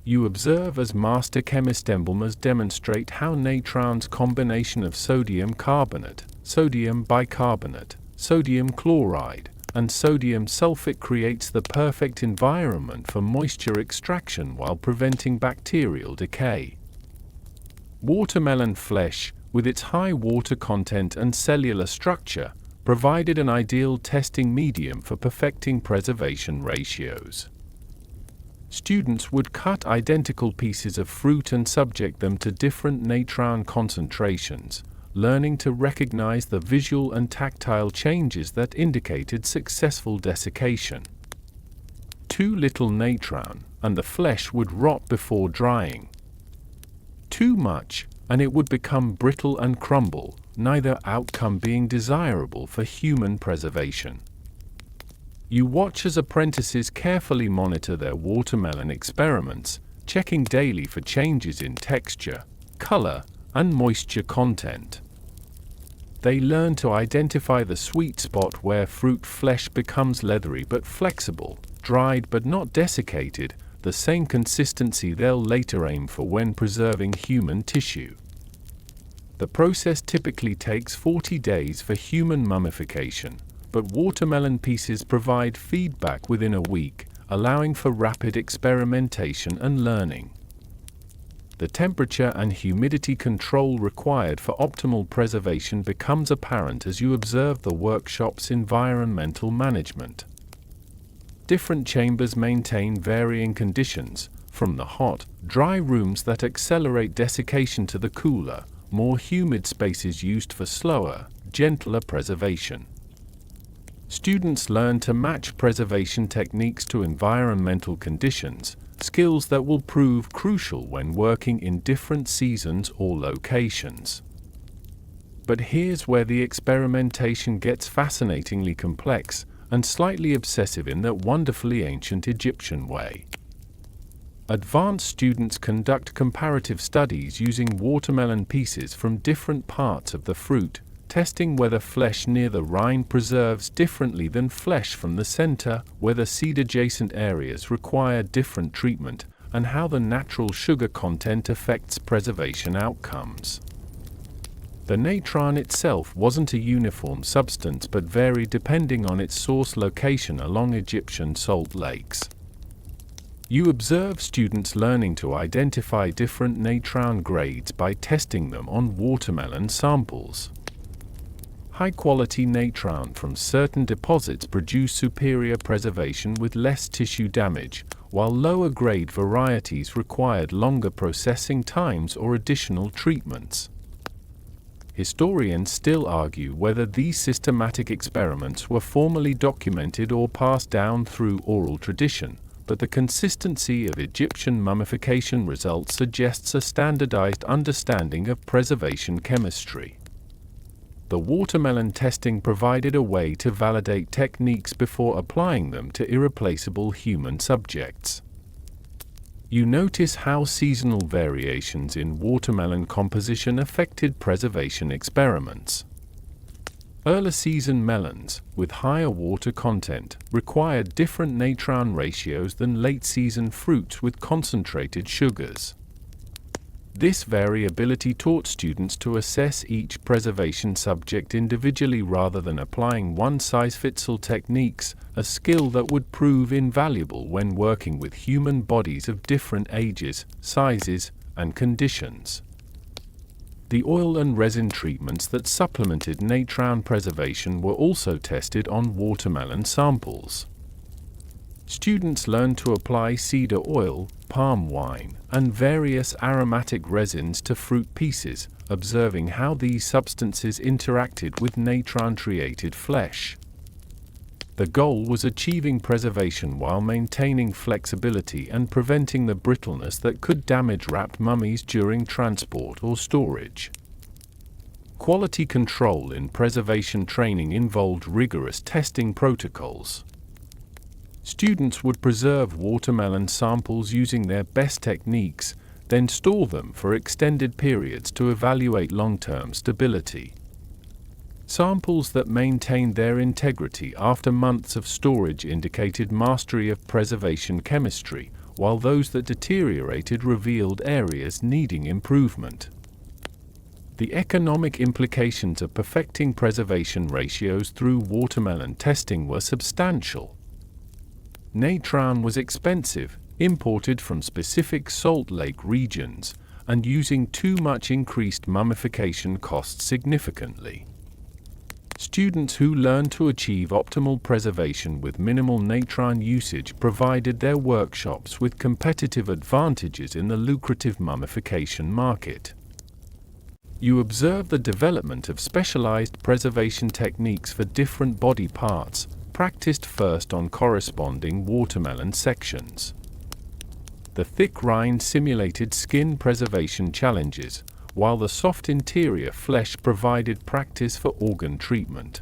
[SPEAKER 1] You observe as master chemist embalmers demonstrate how natron's combination of sodium carbonate, sodium bicarbonate, sodium chloride, and sodium sulfate creates the perfect environment for moisture extraction while preventing bacterial decay. Watermelon flesh, with its high water content and cellular structure, provided an ideal testing medium for perfecting preservation ratios. Students would cut identical pieces of fruit and subject them to different natron concentrations, learning to recognize the visual and tactile changes that indicated successful desiccation. Too little natron, and the flesh would rot before drying. Too much, and it would become brittle and crumble, neither outcome being desirable for human preservation. You watch as apprentices carefully monitor their watermelon experiments, checking daily for changes in texture, color, and moisture content. They learn to identify the sweet spot where fruit flesh becomes leathery but flexible, dried but not desiccated, the same consistency they'll later aim for when preserving human tissue. The process typically takes 40 days for human mummification, but watermelon pieces provide feedback within a week, allowing for rapid experimentation and learning. The temperature and humidity control required for optimal preservation becomes apparent as you observe the workshop's environmental management. Different chambers maintain varying conditions, from the hot, dry rooms that accelerate desiccation to the cooler, more humid spaces used for slower, gentler preservation. Students learn to match preservation techniques to environmental conditions, skills that will prove crucial when working in different seasons or locations. But here's where the experimentation gets fascinatingly complex and slightly obsessive in that wonderfully ancient Egyptian way. Advanced students conduct comparative studies using watermelon pieces from different parts of the fruit, testing whether flesh near the rind preserves differently than flesh from the center, whether seed-adjacent areas require different treatment, and how the natural sugar content affects preservation outcomes. The natron itself wasn't a uniform substance but varied depending on its source location along Egyptian salt lakes. You observe students learning to identify different natron grades by testing them on watermelon samples. High-quality natron from certain deposits produce superior preservation with less tissue damage, while lower-grade varieties required longer processing times or additional treatments. Historians still argue whether these systematic experiments were formally documented or passed down through oral tradition, but the consistency of Egyptian mummification results suggests a standardized understanding of preservation chemistry. The watermelon testing provided a way to validate techniques before applying them to irreplaceable human subjects. You notice how seasonal variations in watermelon composition affected preservation experiments. Early season melons, with higher water content, required different natron ratios than late season fruits with concentrated sugars. This variability taught students to assess each preservation subject individually rather than applying one-size-fits-all techniques, a skill that would prove invaluable when working with human bodies of different ages, sizes, and conditions. The oil and resin treatments that supplemented natron preservation were also tested on watermelon samples. Students learned to apply cedar oil, palm wine, and various aromatic resins to fruit pieces, observing how these substances interacted with natron-treated flesh. The goal was achieving preservation while maintaining flexibility and preventing the brittleness that could damage wrapped mummies during transport or storage. Quality control in preservation training involved rigorous testing protocols. Students would preserve watermelon samples using their best techniques, then store them for extended periods to evaluate long-term stability. Samples that maintained their integrity after months of storage indicated mastery of preservation chemistry, while those that deteriorated revealed areas needing improvement. The economic implications of perfecting preservation ratios through watermelon testing were substantial. Natron was expensive, imported from specific salt lake regions, and using too much increased mummification costs significantly. Students who learned to achieve optimal preservation with minimal natron usage provided their workshops with competitive advantages in the lucrative mummification market. You observe the development of specialized preservation techniques for different body parts, practiced first on corresponding watermelon sections. The thick rind simulated skin preservation challenges, while the soft interior flesh provided practice for organ treatment.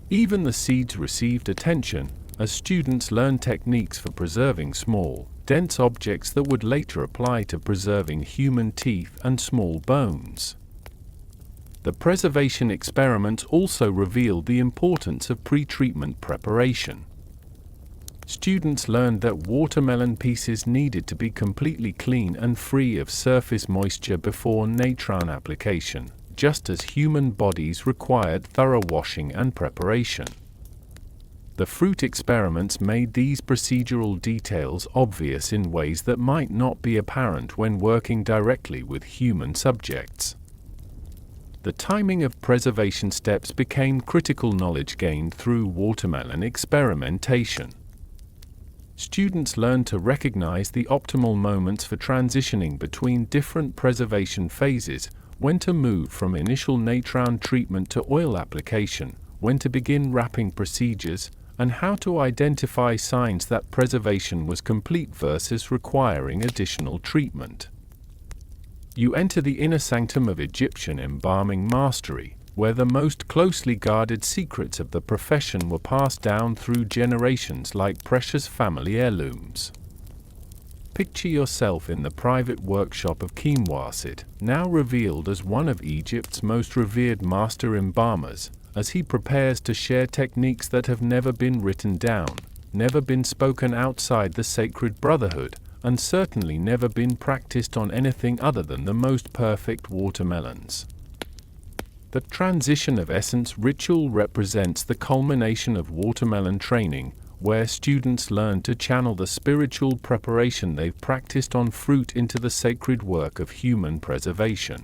[SPEAKER 1] Even the seeds received attention, as students learned techniques for preserving small, dense objects that would later apply to preserving human teeth and small bones. The preservation experiments also revealed the importance of pre-treatment preparation. Students learned that watermelon pieces needed to be completely clean and free of surface moisture before natron application, just as human bodies required thorough washing and preparation. The fruit experiments made these procedural details obvious in ways that might not be apparent when working directly with human subjects. The timing of preservation steps became critical knowledge gained through watermelon experimentation. Students learned to recognize the optimal moments for transitioning between different preservation phases, when to move from initial natron treatment to oil application, when to begin wrapping procedures, and how to identify signs that preservation was complete versus requiring additional treatment. You enter the inner sanctum of Egyptian embalming mastery, where the most closely guarded secrets of the profession were passed down through generations like precious family heirlooms. Picture yourself in the private workshop of Kimwasit, now revealed as one of Egypt's most revered master embalmers, as he prepares to share techniques that have never been written down, never been spoken outside the sacred brotherhood, and certainly never been practiced on anything other than the most perfect watermelons. The transition of essence ritual represents the culmination of watermelon training, where students learn to channel the spiritual preparation they've practiced on fruit into the sacred work of human preservation.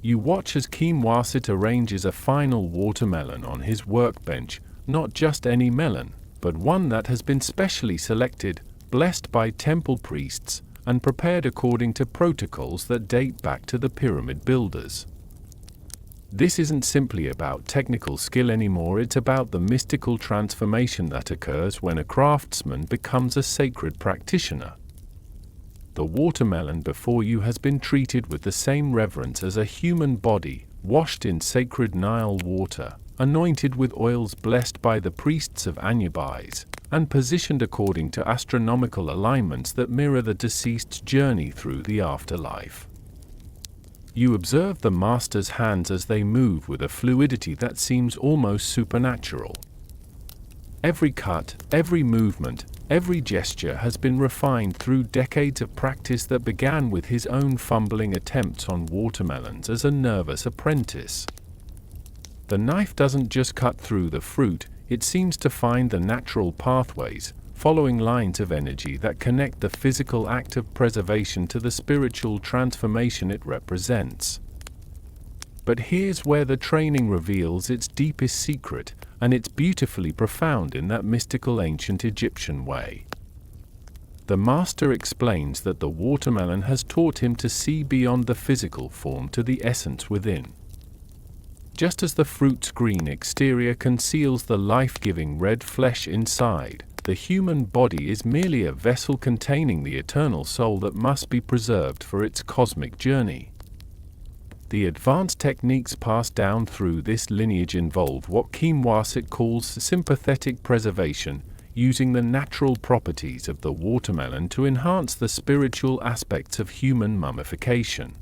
[SPEAKER 1] You watch as Kimwasit arranges a final watermelon on his workbench, not just any melon, but one that has been specially selected, blessed by temple priests, and prepared according to protocols that date back to the pyramid builders. This isn't simply about technical skill anymore, it's about the mystical transformation that occurs when a craftsman becomes a sacred practitioner. The watermelon before you has been treated with the same reverence as a human body, washed in sacred Nile water, anointed with oils blessed by the priests of Anubis, and positioned according to astronomical alignments that mirror the deceased's journey through the afterlife. You observe the master's hands as they move with a fluidity that seems almost supernatural. Every cut, every movement, every gesture has been refined through decades of practice that began with his own fumbling attempts on watermelons as a nervous apprentice. The knife doesn't just cut through the fruit, it seems to find the natural pathways, following lines of energy that connect the physical act of preservation to the spiritual transformation it represents. But here's where the training reveals its deepest secret, and it's beautifully profound in that mystical ancient Egyptian way. The master explains that the watermelon has taught him to see beyond the physical form to the essence within. Just as the fruit's green exterior conceals the life-giving red flesh inside, the human body is merely a vessel containing the eternal soul that must be preserved for its cosmic journey. The advanced techniques passed down through this lineage involve what Kimwasit calls sympathetic preservation, using the natural properties of the watermelon to enhance the spiritual aspects of human mummification.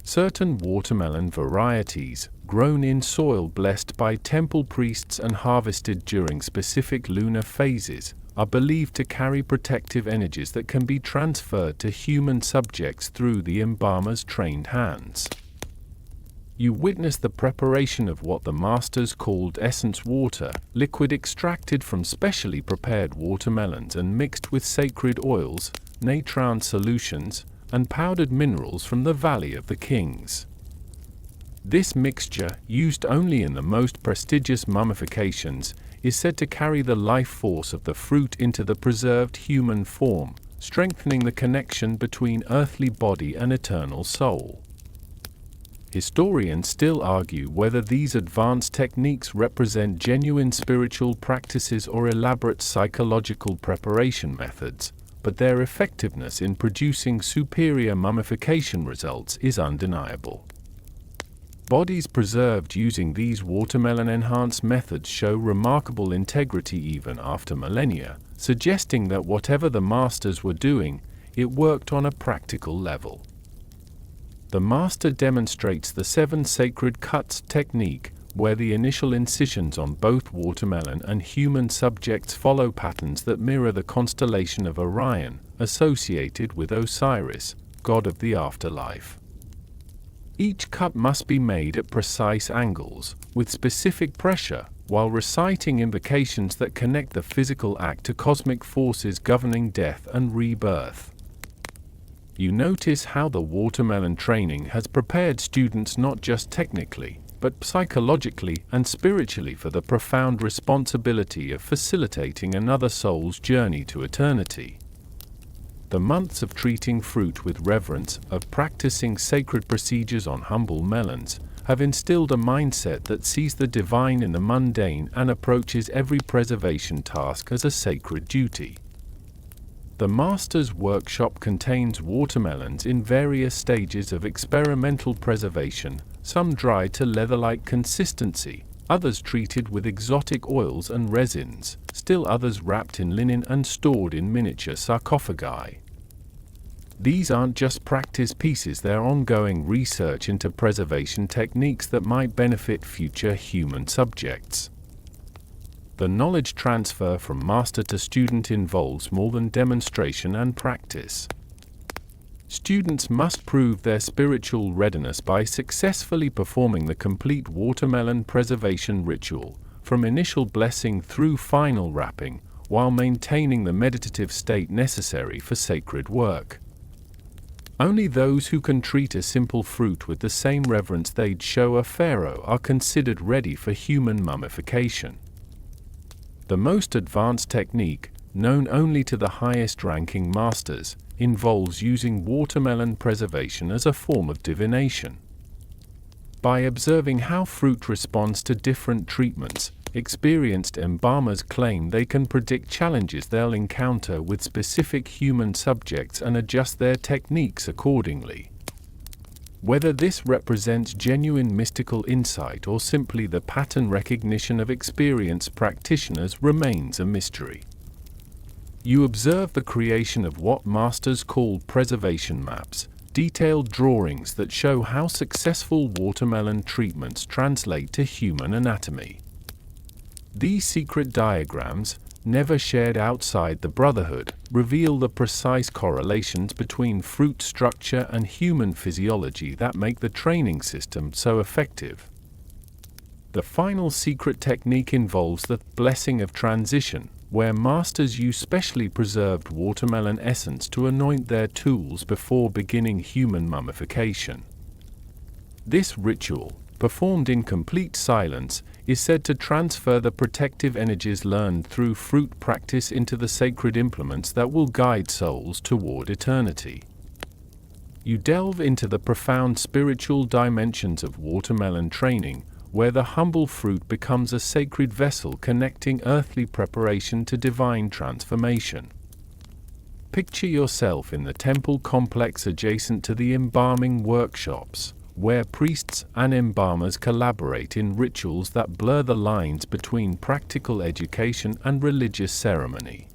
[SPEAKER 1] Certain watermelon varieties, grown in soil blessed by temple priests and harvested during specific lunar phases, are believed to carry protective energies that can be transferred to human subjects through the embalmer's trained hands. You witness the preparation of what the masters called essence water, liquid extracted from specially prepared watermelons and mixed with sacred oils, natron solutions, and powdered minerals from the Valley of the Kings. This mixture, used only in the most prestigious mummifications, is said to carry the life force of the fruit into the preserved human form, strengthening the connection between earthly body and eternal soul. Historians still argue whether these advanced techniques represent genuine spiritual practices or elaborate psychological preparation methods, but their effectiveness in producing superior mummification results is undeniable. Bodies preserved using these watermelon-enhanced methods show remarkable integrity even after millennia, suggesting that whatever the masters were doing, it worked on a practical level. The master demonstrates the 7 sacred cuts technique, where the initial incisions on both watermelon and human subjects follow patterns that mirror the constellation of Orion, associated with Osiris, god of the afterlife. Each cut must be made at precise angles, with specific pressure, while reciting invocations that connect the physical act to cosmic forces governing death and rebirth. You notice how the watermelon training has prepared students not just technically, but psychologically and spiritually for the profound responsibility of facilitating another soul's journey to eternity. The months of treating fruit with reverence, of practicing sacred procedures on humble melons, have instilled a mindset that sees the divine in the mundane and approaches every preservation task as a sacred duty. The Master's workshop contains watermelons in various stages of experimental preservation, some dried to leather-like consistency, others treated with exotic oils and resins, still others wrapped in linen and stored in miniature sarcophagi. These aren't just practice pieces, they're ongoing research into preservation techniques that might benefit future human subjects. The knowledge transfer from master to student involves more than demonstration and practice. Students must prove their spiritual readiness by successfully performing the complete watermelon preservation ritual, from initial blessing through final wrapping, while maintaining the meditative state necessary for sacred work. Only those who can treat a simple fruit with the same reverence they'd show a pharaoh are considered ready for human mummification. The most advanced technique, known only to the highest-ranking masters, involves using watermelon preservation as a form of divination. By observing how fruit responds to different treatments, experienced embalmers claim they can predict challenges they'll encounter with specific human subjects and adjust their techniques accordingly. Whether this represents genuine mystical insight or simply the pattern recognition of experienced practitioners remains a mystery. You observe the creation of what masters call preservation maps, detailed drawings that show how successful watermelon treatments translate to human anatomy. These secret diagrams, never shared outside the Brotherhood, reveal the precise correlations between fruit structure and human physiology that make the training system so effective. The final secret technique involves the blessing of transition, where masters use specially preserved watermelon essence to anoint their tools before beginning human mummification. This ritual, performed in complete silence, is said to transfer the protective energies learned through fruit practice into the sacred implements that will guide souls toward eternity. You delve into the profound spiritual dimensions of watermelon training, where the humble fruit becomes a sacred vessel connecting earthly preparation to divine transformation. Picture yourself in the temple complex adjacent to the embalming workshops, where priests and embalmers collaborate in rituals that blur the lines between practical education and religious ceremony.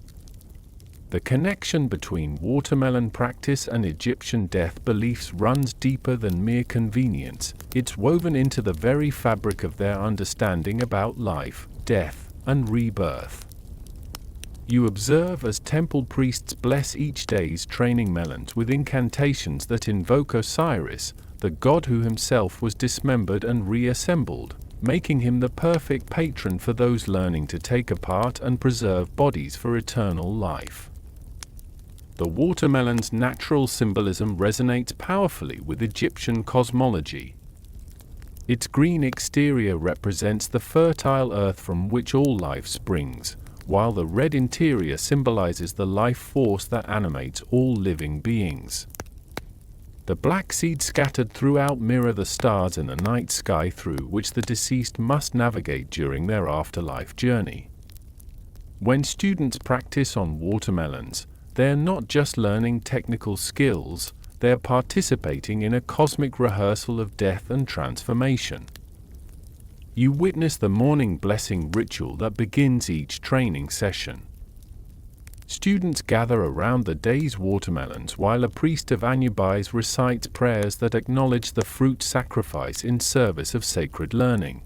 [SPEAKER 1] The connection between watermelon practice and Egyptian death beliefs runs deeper than mere convenience. It's woven into the very fabric of their understanding about life, death, and rebirth. You observe as temple priests bless each day's training melons with incantations that invoke Osiris, the god who himself was dismembered and reassembled, making him the perfect patron for those learning to take apart and preserve bodies for eternal life. The watermelon's natural symbolism resonates powerfully with Egyptian cosmology. Its green exterior represents the fertile earth from which all life springs, while the red interior symbolizes the life force that animates all living beings. The black seeds scattered throughout mirror the stars in the night sky through which the deceased must navigate during their afterlife journey. When students practice on watermelons, they're not just learning technical skills, they're participating in a cosmic rehearsal of death and transformation. You witness the morning blessing ritual that begins each training session. Students gather around the day's watermelons while a priest of Anubis recites prayers that acknowledge the fruit sacrifice in service of sacred learning.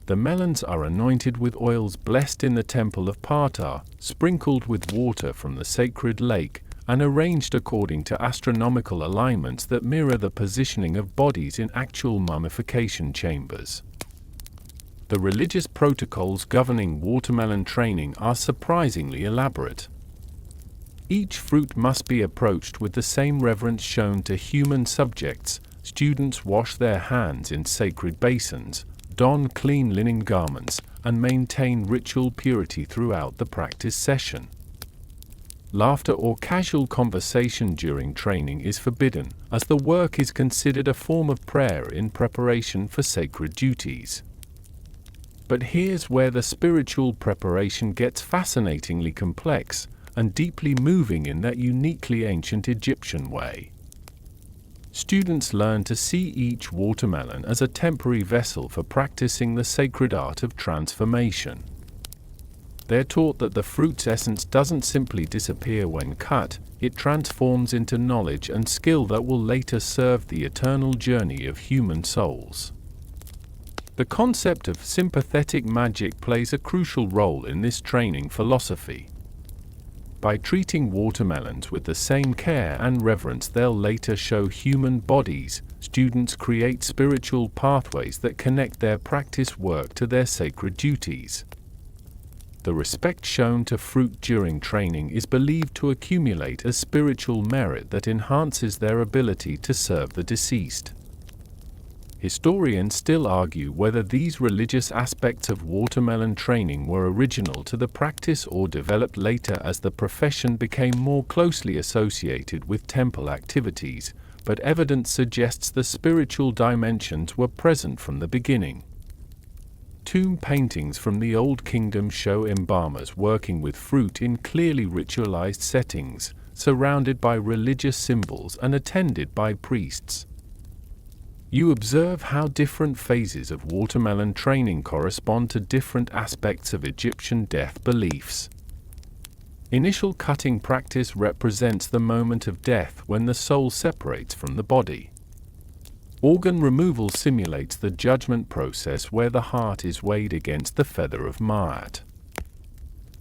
[SPEAKER 1] The melons are anointed with oils blessed in the temple of Ptah, sprinkled with water from the sacred lake, and arranged according to astronomical alignments that mirror the positioning of bodies in actual mummification chambers. The religious protocols governing watermelon training are surprisingly elaborate. Each fruit must be approached with the same reverence shown to human subjects. Students wash their hands in sacred basins, don clean linen garments, and maintain ritual purity throughout the practice session. Laughter or casual conversation during training is forbidden, as the work is considered a form of prayer in preparation for sacred duties. But here's where the spiritual preparation gets fascinatingly complex and deeply moving in that uniquely ancient Egyptian way. Students learn to see each watermelon as a temporary vessel for practicing the sacred art of transformation. They're taught that the fruit's essence doesn't simply disappear when cut, it transforms into knowledge and skill that will later serve the eternal journey of human souls. The concept of sympathetic magic plays a crucial role in this training philosophy. By treating watermelons with the same care and reverence they'll later show human bodies, students create spiritual pathways that connect their practice work to their sacred duties. The respect shown to fruit during training is believed to accumulate a spiritual merit that enhances their ability to serve the deceased. Historians still argue whether these religious aspects of watermelon training were original to the practice or developed later as the profession became more closely associated with temple activities, but evidence suggests the spiritual dimensions were present from the beginning. Tomb paintings from the Old Kingdom show embalmers working with fruit in clearly ritualized settings, surrounded by religious symbols and attended by priests. You observe how different phases of watermelon training correspond to different aspects of Egyptian death beliefs. Initial cutting practice represents the moment of death when the soul separates from the body. Organ removal simulates the judgment process where the heart is weighed against the feather of Ma'at.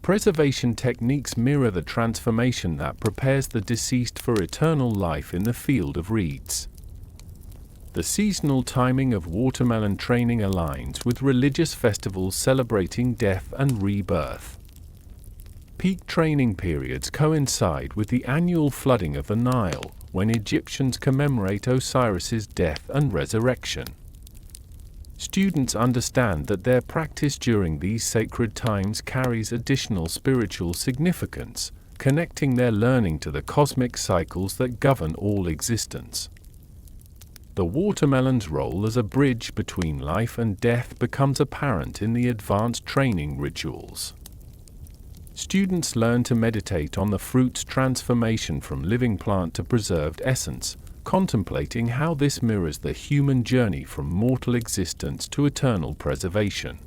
[SPEAKER 1] Preservation techniques mirror the transformation that prepares the deceased for eternal life in the field of reeds. The seasonal timing of watermelon training aligns with religious festivals celebrating death and rebirth. Peak training periods coincide with the annual flooding of the Nile, when Egyptians commemorate Osiris's death and resurrection. Students understand that their practice during these sacred times carries additional spiritual significance, connecting their learning to the cosmic cycles that govern all existence. The watermelon's role as a bridge between life and death becomes apparent in the advanced training rituals. Students learn to meditate on the fruit's transformation from living plant to preserved essence, contemplating how this mirrors the human journey from mortal existence to eternal preservation.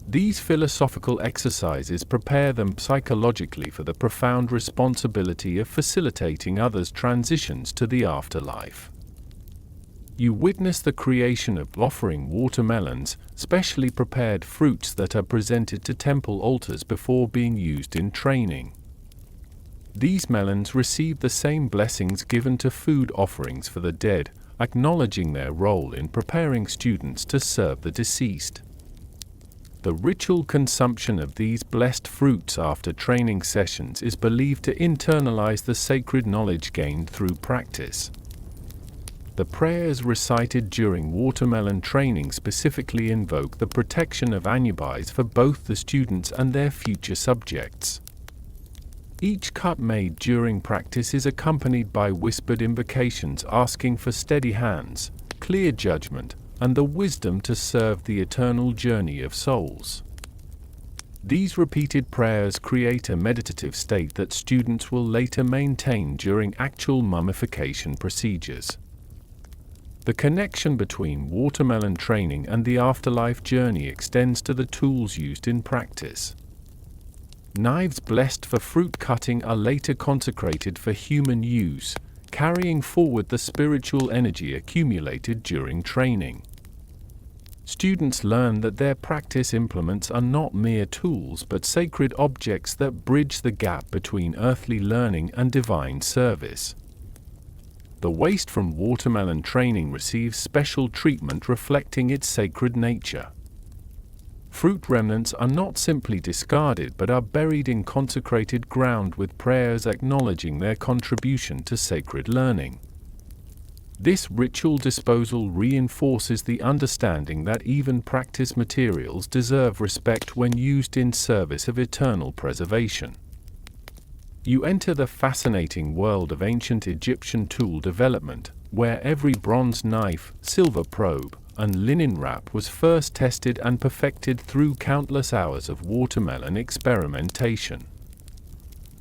[SPEAKER 1] These philosophical exercises prepare them psychologically for the profound responsibility of facilitating others' transitions to the afterlife. You witness the creation of offering watermelons, specially prepared fruits that are presented to temple altars before being used in training. These melons receive the same blessings given to food offerings for the dead, acknowledging their role in preparing students to serve the deceased. The ritual consumption of these blessed fruits after training sessions is believed to internalize the sacred knowledge gained through practice. The prayers recited during watermelon training specifically invoke the protection of Anubis for both the students and their future subjects. Each cut made during practice is accompanied by whispered invocations asking for steady hands, clear judgment, and the wisdom to serve the eternal journey of souls. These repeated prayers create a meditative state that students will later maintain during actual mummification procedures. The connection between watermelon training and the afterlife journey extends to the tools used in practice. Knives blessed for fruit cutting are later consecrated for human use, carrying forward the spiritual energy accumulated during training. Students learn that their practice implements are not mere tools but sacred objects that bridge the gap between earthly learning and divine service. The waste from watermelon training receives special treatment reflecting its sacred nature. Fruit remnants are not simply discarded but are buried in consecrated ground with prayers acknowledging their contribution to sacred learning. This ritual disposal reinforces the understanding that even practice materials deserve respect when used in service of eternal preservation. You enter the fascinating world of ancient Egyptian tool development, where every bronze knife, silver probe, and linen wrap was first tested and perfected through countless hours of watermelon experimentation.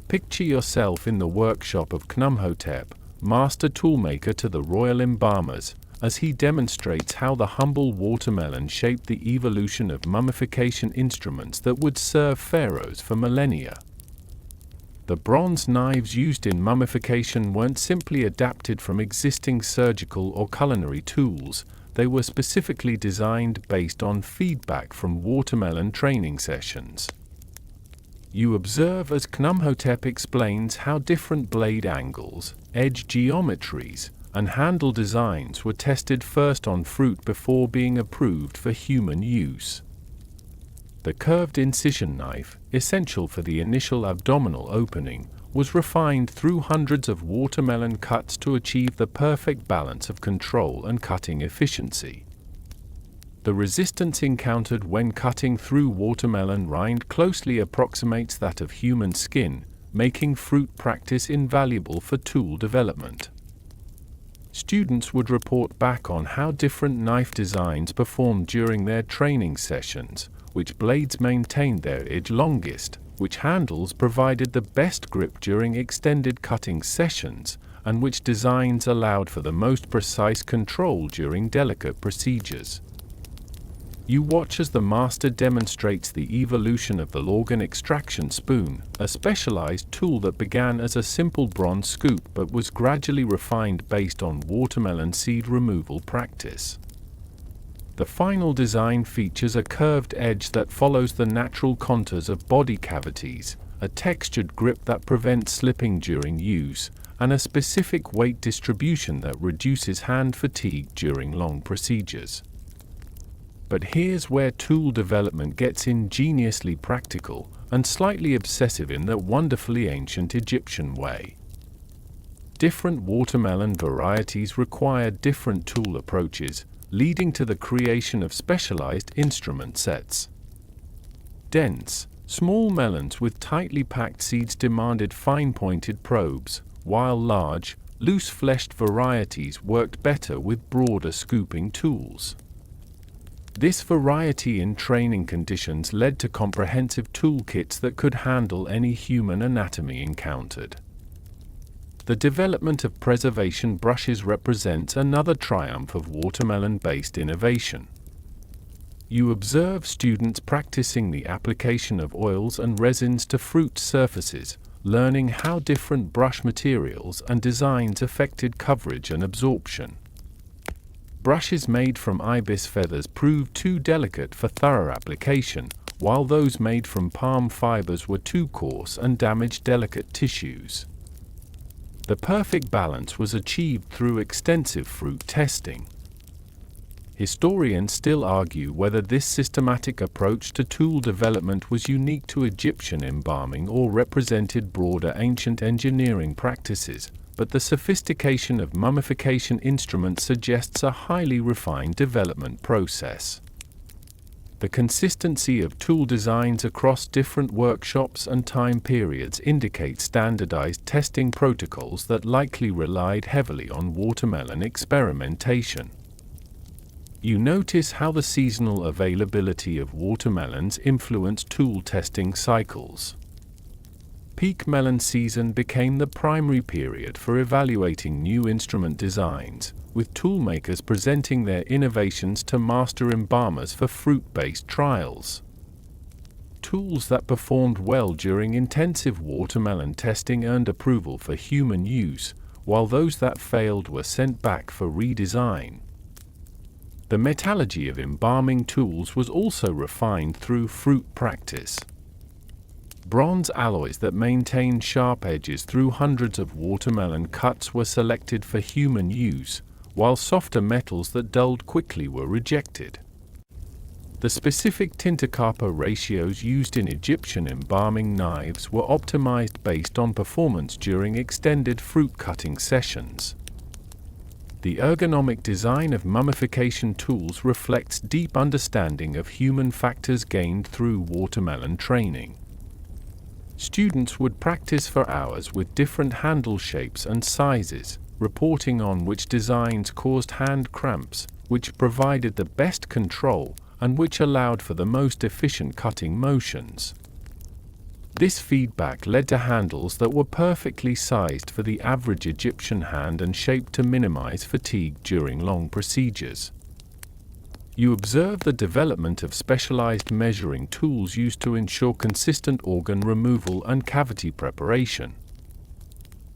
[SPEAKER 1] Picture yourself in the workshop of Khnumhotep, master toolmaker to the royal embalmers, as he demonstrates how the humble watermelon shaped the evolution of mummification instruments that would serve pharaohs for millennia. The bronze knives used in mummification weren't simply adapted from existing surgical or culinary tools, they were specifically designed based on feedback from watermelon training sessions. You observe as Khnumhotep explains how different blade angles, edge geometries, and handle designs were tested first on fruit before being approved for human use. The curved incision knife, essential for the initial abdominal opening, was refined through hundreds of watermelon cuts to achieve the perfect balance of control and cutting efficiency. The resistance encountered when cutting through watermelon rind closely approximates that of human skin, making fruit practice invaluable for tool development. Students would report back on how different knife designs performed during their training sessions, which blades maintained their edge longest, which handles provided the best grip during extended cutting sessions, and which designs allowed for the most precise control during delicate procedures. You watch as the master demonstrates the evolution of the Lorgan extraction spoon, a specialized tool that began as a simple bronze scoop but was gradually refined based on watermelon seed removal practice. The final design features a curved edge that follows the natural contours of body cavities, a textured grip that prevents slipping during use, and a specific weight distribution that reduces hand fatigue during long procedures. But here's where tool development gets ingeniously practical and slightly obsessive in the wonderfully ancient Egyptian way. Different watermelon varieties required different tool approaches, leading to the creation of specialized instrument sets. Dense, small melons with tightly packed seeds demanded fine-pointed probes, while large, loose-fleshed varieties worked better with broader scooping tools. This variety in training conditions led to comprehensive toolkits that could handle any human anatomy encountered. The development of preservation brushes represents another triumph of watermelon-based innovation. You observe students practicing the application of oils and resins to fruit surfaces, learning how different brush materials and designs affected coverage and absorption. Brushes made from ibis feathers proved too delicate for thorough application, while those made from palm fibers were too coarse and damaged delicate tissues. The perfect balance was achieved through extensive fruit testing. Historians still argue whether this systematic approach to tool development was unique to Egyptian embalming or represented broader ancient engineering practices, but the sophistication of mummification instruments suggests a highly refined development process. The consistency of tool designs across different workshops and time periods indicate standardized testing protocols that likely relied heavily on watermelon experimentation. You notice how the seasonal availability of watermelons influenced tool testing cycles. Peak melon season became the primary period for evaluating new instrument designs, with toolmakers presenting their innovations to master embalmers for fruit-based trials. Tools that performed well during intensive watermelon testing earned approval for human use, while those that failed were sent back for redesign. The metallurgy of embalming tools was also refined through fruit practice. Bronze alloys that maintained sharp edges through hundreds of watermelon cuts were selected for human use, while softer metals that dulled quickly were rejected. The specific tinta-copper ratios used in Egyptian embalming knives were optimized based on performance during extended fruit cutting sessions. The ergonomic design of mummification tools reflects deep understanding of human factors gained through watermelon training. Students would practice for hours with different handle shapes and sizes, reporting on which designs caused hand cramps, which provided the best control, and which allowed for the most efficient cutting motions. This feedback led to handles that were perfectly sized for the average Egyptian hand and shaped to minimize fatigue during long procedures. You observe the development of specialized measuring tools used to ensure consistent organ removal and cavity preparation.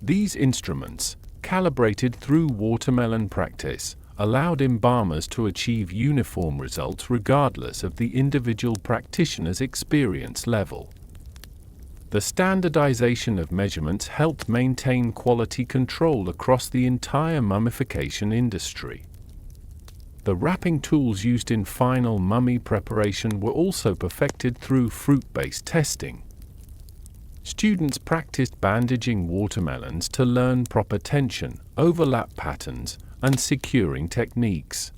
[SPEAKER 1] These instruments, calibrated through watermelon practice, allowed embalmers to achieve uniform results regardless of the individual practitioner's experience level. The standardization of measurements helped maintain quality control across the entire mummification industry. The wrapping tools used in final mummy preparation were also perfected through fruit-based testing. Students practiced bandaging watermelons to learn proper tension, overlap patterns, and securing techniques.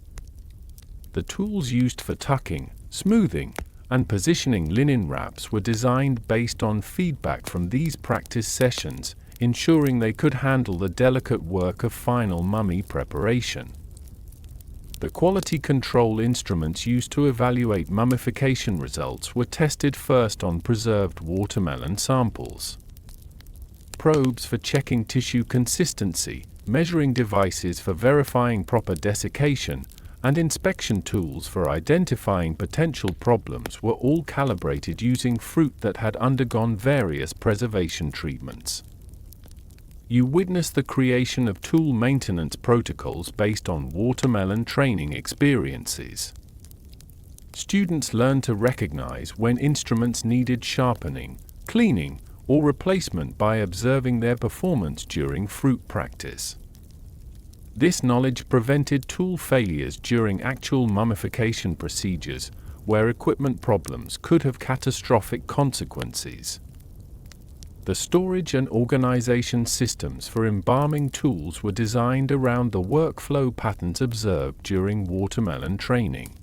[SPEAKER 1] The tools used for tucking, smoothing, and positioning linen wraps were designed based on feedback from these practice sessions, ensuring they could handle the delicate work of final mummy preparation. The quality control instruments used to evaluate mummification results were tested first on preserved watermelon samples. Probes for checking tissue consistency, measuring devices for verifying proper desiccation, and inspection tools for identifying potential problems were all calibrated using fruit that had undergone various preservation treatments. You witness the creation of tool maintenance protocols based on watermelon training experiences. Students learn to recognize when instruments needed sharpening, cleaning, or replacement by observing their performance during fruit practice. This knowledge prevented tool failures during actual mummification procedures, where equipment problems could have catastrophic consequences. The storage and organization systems for embalming tools were designed around the workflow patterns observed during watermelon training.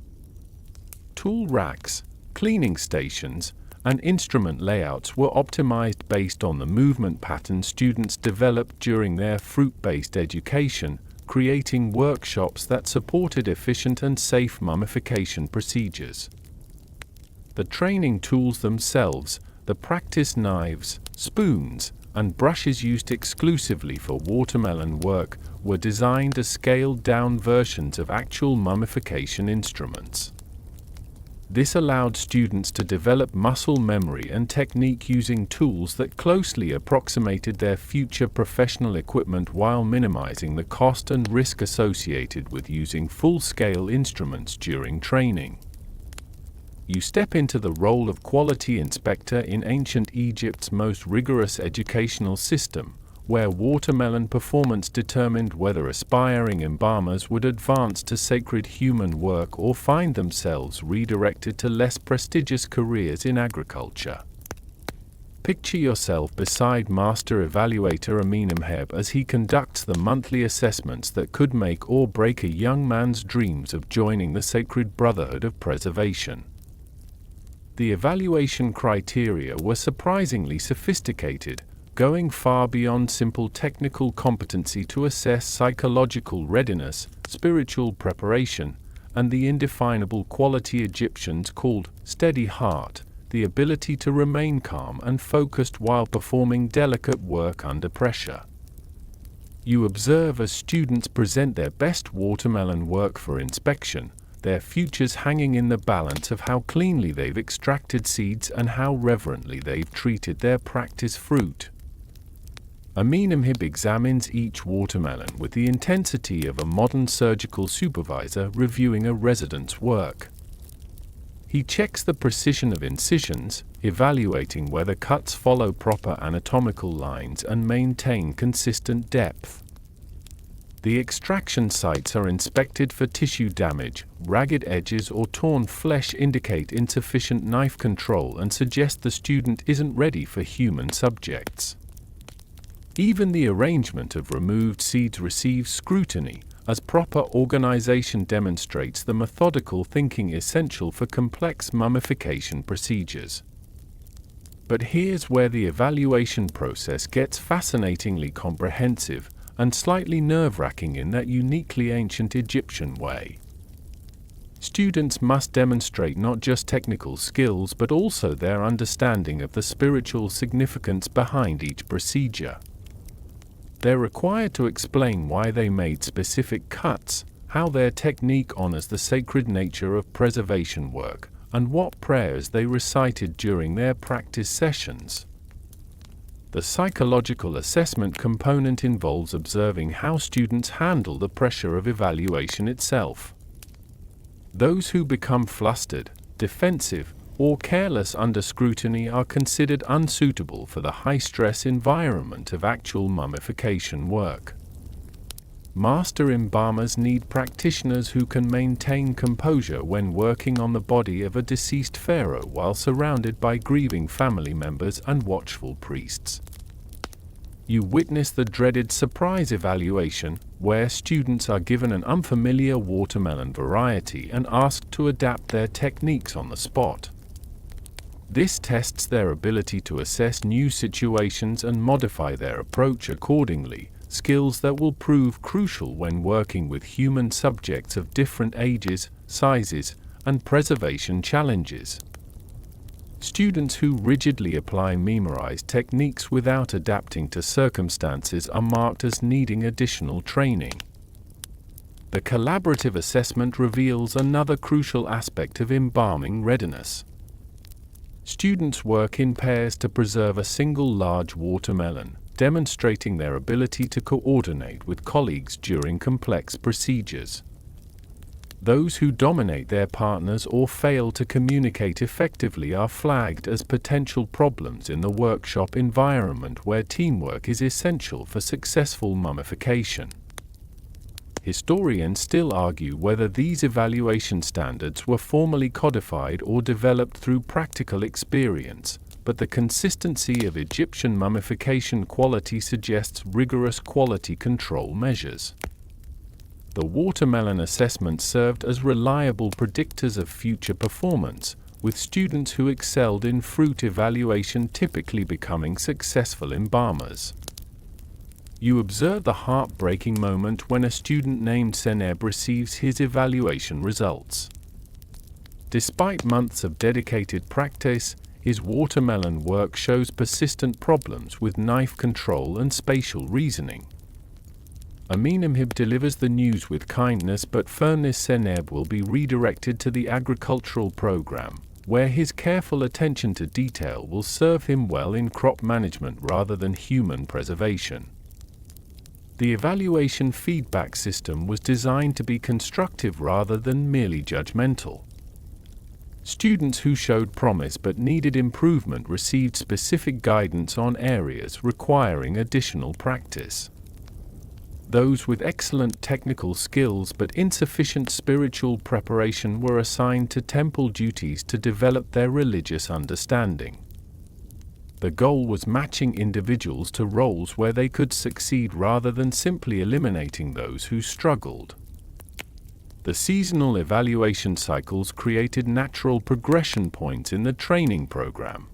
[SPEAKER 1] Tool racks, cleaning stations, and instrument layouts were optimized based on the movement patterns students developed during their fruit-based education, creating workshops that supported efficient and safe mummification procedures. The training tools themselves, the practice knives, spoons, and brushes used exclusively for watermelon work, were designed as scaled-down versions of actual mummification instruments. This allowed students to develop muscle memory and technique using tools that closely approximated their future professional equipment while minimizing the cost and risk associated with using full-scale instruments during training. You step into the role of quality inspector in ancient Egypt's most rigorous educational system, where watermelon performance determined whether aspiring embalmers would advance to sacred human work or find themselves redirected to less prestigious careers in agriculture. Picture yourself beside Master Evaluator Amenemheb as he conducts the monthly assessments that could make or break a young man's dreams of joining the sacred brotherhood of preservation. The evaluation criteria were surprisingly sophisticated, going far beyond simple technical competency to assess psychological readiness, spiritual preparation, and the indefinable quality Egyptians called steady heart, the ability to remain calm and focused while performing delicate work under pressure. You observe as students present their best watermelon work for inspection, their futures hanging in the balance of how cleanly they've extracted seeds and how reverently they've treated their practice fruit. Amenemheb examines each watermelon with the intensity of a modern surgical supervisor reviewing a resident's work. He checks the precision of incisions, evaluating whether cuts follow proper anatomical lines and maintain consistent depth. The extraction sites are inspected for tissue damage, ragged edges or torn flesh indicate insufficient knife control and suggest the student isn't ready for human subjects. Even the arrangement of removed seeds receives scrutiny, as proper organization demonstrates the methodical thinking essential for complex mummification procedures. But here's where the evaluation process gets fascinatingly comprehensive and slightly nerve-wracking in that uniquely ancient Egyptian way. Students must demonstrate not just technical skills but also their understanding of the spiritual significance behind each procedure. They're required to explain why they made specific cuts, how their technique honors the sacred nature of preservation work, and what prayers they recited during their practice sessions. The psychological assessment component involves observing how students handle the pressure of evaluation itself. Those who become flustered, defensive, or careless under scrutiny are considered unsuitable for the high-stress environment of actual mummification work. Master embalmers need practitioners who can maintain composure when working on the body of a deceased pharaoh while surrounded by grieving family members and watchful priests. You witness the dreaded surprise evaluation, where students are given an unfamiliar watermelon variety and asked to adapt their techniques on the spot. This tests their ability to assess new situations and modify their approach accordingly, skills that will prove crucial when working with human subjects of different ages, sizes, and preservation challenges. Students who rigidly apply memorized techniques without adapting to circumstances are marked as needing additional training. The collaborative assessment reveals another crucial aspect of embalming readiness. Students work in pairs to preserve a single large watermelon, demonstrating their ability to coordinate with colleagues during complex procedures. Those who dominate their partners or fail to communicate effectively are flagged as potential problems in the workshop environment where teamwork is essential for successful mummification. Historians still argue whether these evaluation standards were formally codified or developed through practical experience, but the consistency of Egyptian mummification quality suggests rigorous quality control measures. The watermelon assessment served as reliable predictors of future performance, with students who excelled in fruit evaluation typically becoming successful embalmers. You observe the heartbreaking moment when a student named Seneb receives his evaluation results. Despite months of dedicated practice, his watermelon work shows persistent problems with knife control and spatial reasoning. Amenemhib delivers the news with kindness, but Furnace Seneb will be redirected to the agricultural program, where his careful attention to detail will serve him well in crop management rather than human preservation. The evaluation feedback system was designed to be constructive rather than merely judgmental. Students who showed promise but needed improvement received specific guidance on areas requiring additional practice. Those with excellent technical skills but insufficient spiritual preparation were assigned to temple duties to develop their religious understanding. The goal was matching individuals to roles where they could succeed rather than simply eliminating those who struggled. The seasonal evaluation cycles created natural progression points in the training program.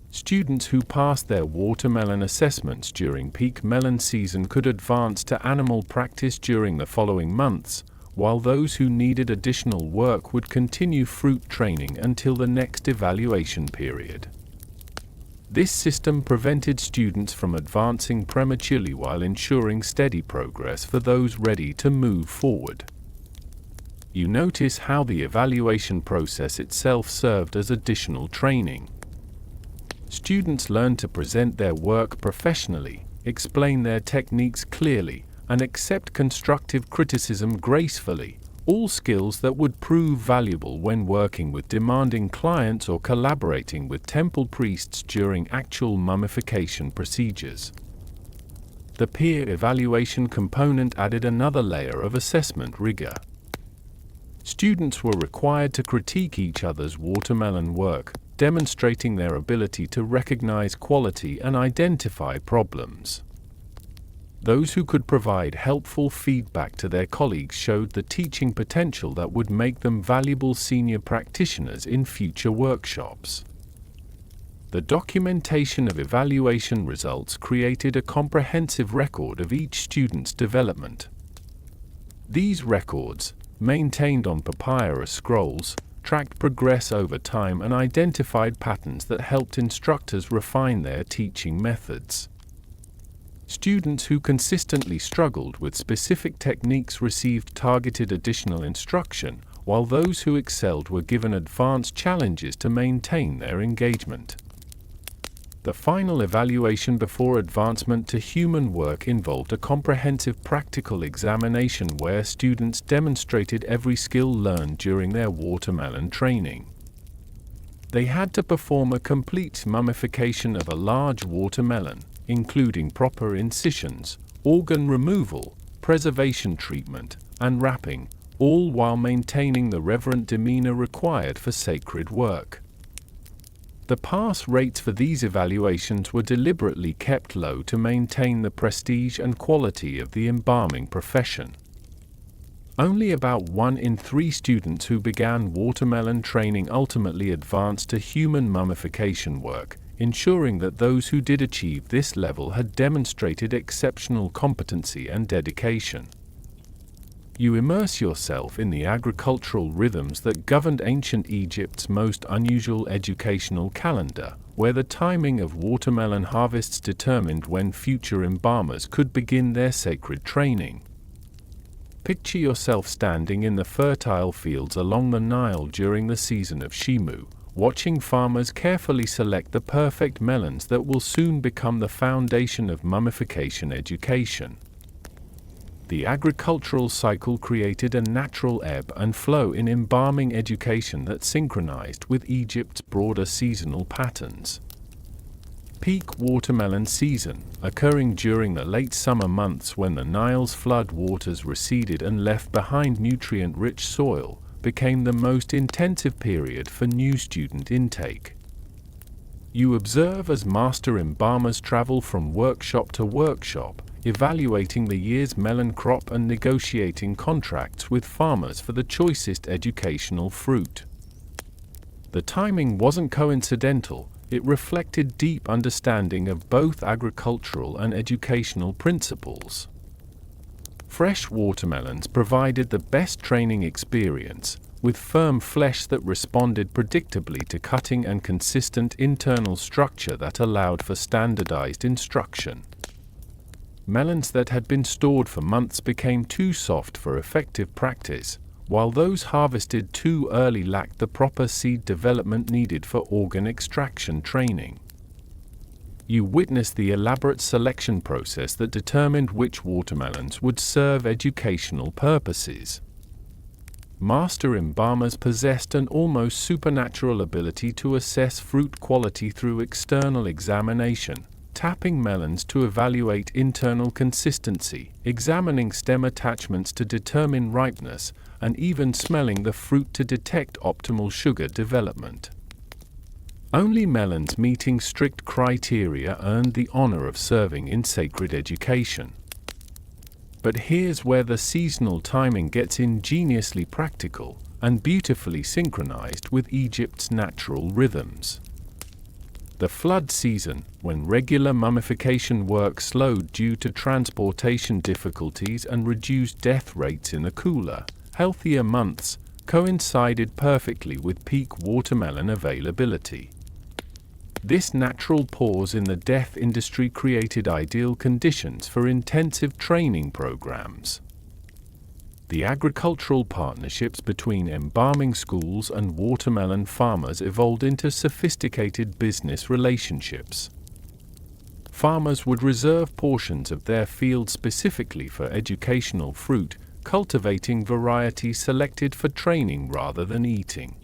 [SPEAKER 1] Students who passed their watermelon assessments during peak melon season could advance to animal practice during the following months, while those who needed additional work would continue fruit training until the next evaluation period. This system prevented students from advancing prematurely while ensuring steady progress for those ready to move forward. You notice how the evaluation process itself served as additional training. Students learn to present their work professionally, explain their techniques clearly, and accept constructive criticism gracefully, all skills that would prove valuable when working with demanding clients or collaborating with temple priests during actual mummification procedures. The peer evaluation component added another layer of assessment rigor. Students were required to critique each other's watermelon work, demonstrating their ability to recognize quality and identify problems. Those who could provide helpful feedback to their colleagues showed the teaching potential that would make them valuable senior practitioners in future workshops. The documentation of evaluation results created a comprehensive record of each student's development. These records, maintained on papyrus scrolls, tracked progress over time and identified patterns that helped instructors refine their teaching methods. Students who consistently struggled with specific techniques received targeted additional instruction, while those who excelled were given advanced challenges to maintain their engagement. The final evaluation before advancement to human work involved a comprehensive practical examination where students demonstrated every skill learned during their watermelon training. They had to perform a complete mummification of a large watermelon, including proper incisions, organ removal, preservation treatment, and wrapping, all while maintaining the reverent demeanor required for sacred work. The pass rates for these evaluations were deliberately kept low to maintain the prestige and quality of the embalming profession. Only about 1 in 3 students who began watermelon training ultimately advanced to human mummification work, ensuring that those who did achieve this level had demonstrated exceptional competency and dedication. You immerse yourself in the agricultural rhythms that governed ancient Egypt's most unusual educational calendar, where the timing of watermelon harvests determined when future embalmers could begin their sacred training. Picture yourself standing in the fertile fields along the Nile during the season of Shimu, watching farmers carefully select the perfect melons that will soon become the foundation of mummification education. The agricultural cycle created a natural ebb and flow in embalming education that synchronized with Egypt's broader seasonal patterns. Peak watermelon season, occurring during the late summer months when the Nile's flood waters receded and left behind nutrient-rich soil, became the most intensive period for new student intake. You observe as master embalmers travel from workshop to workshop, evaluating the year's melon crop and negotiating contracts with farmers for the choicest educational fruit. The timing wasn't coincidental, it reflected deep understanding of both agricultural and educational principles. Fresh watermelons provided the best training experience, with firm flesh that responded predictably to cutting and consistent internal structure that allowed for standardized instruction. Melons that had been stored for months became too soft for effective practice, while those harvested too early lacked the proper seed development needed for organ extraction training. You witnessed the elaborate selection process that determined which watermelons would serve educational purposes. Master embalmers possessed an almost supernatural ability to assess fruit quality through external examination, tapping melons to evaluate internal consistency, examining stem attachments to determine ripeness, and even smelling the fruit to detect optimal sugar development. Only melons meeting strict criteria earned the honor of serving in sacred education. But here's where the seasonal timing gets ingeniously practical and beautifully synchronized with Egypt's natural rhythms. The flood season, when regular mummification work slowed due to transportation difficulties and reduced death rates in the cooler, healthier months, coincided perfectly with peak watermelon availability. This natural pause in the death industry created ideal conditions for intensive training programs. The agricultural partnerships between embalming schools and watermelon farmers evolved into sophisticated business relationships. Farmers would reserve portions of their field specifically for educational fruit, cultivating varieties selected for training rather than eating.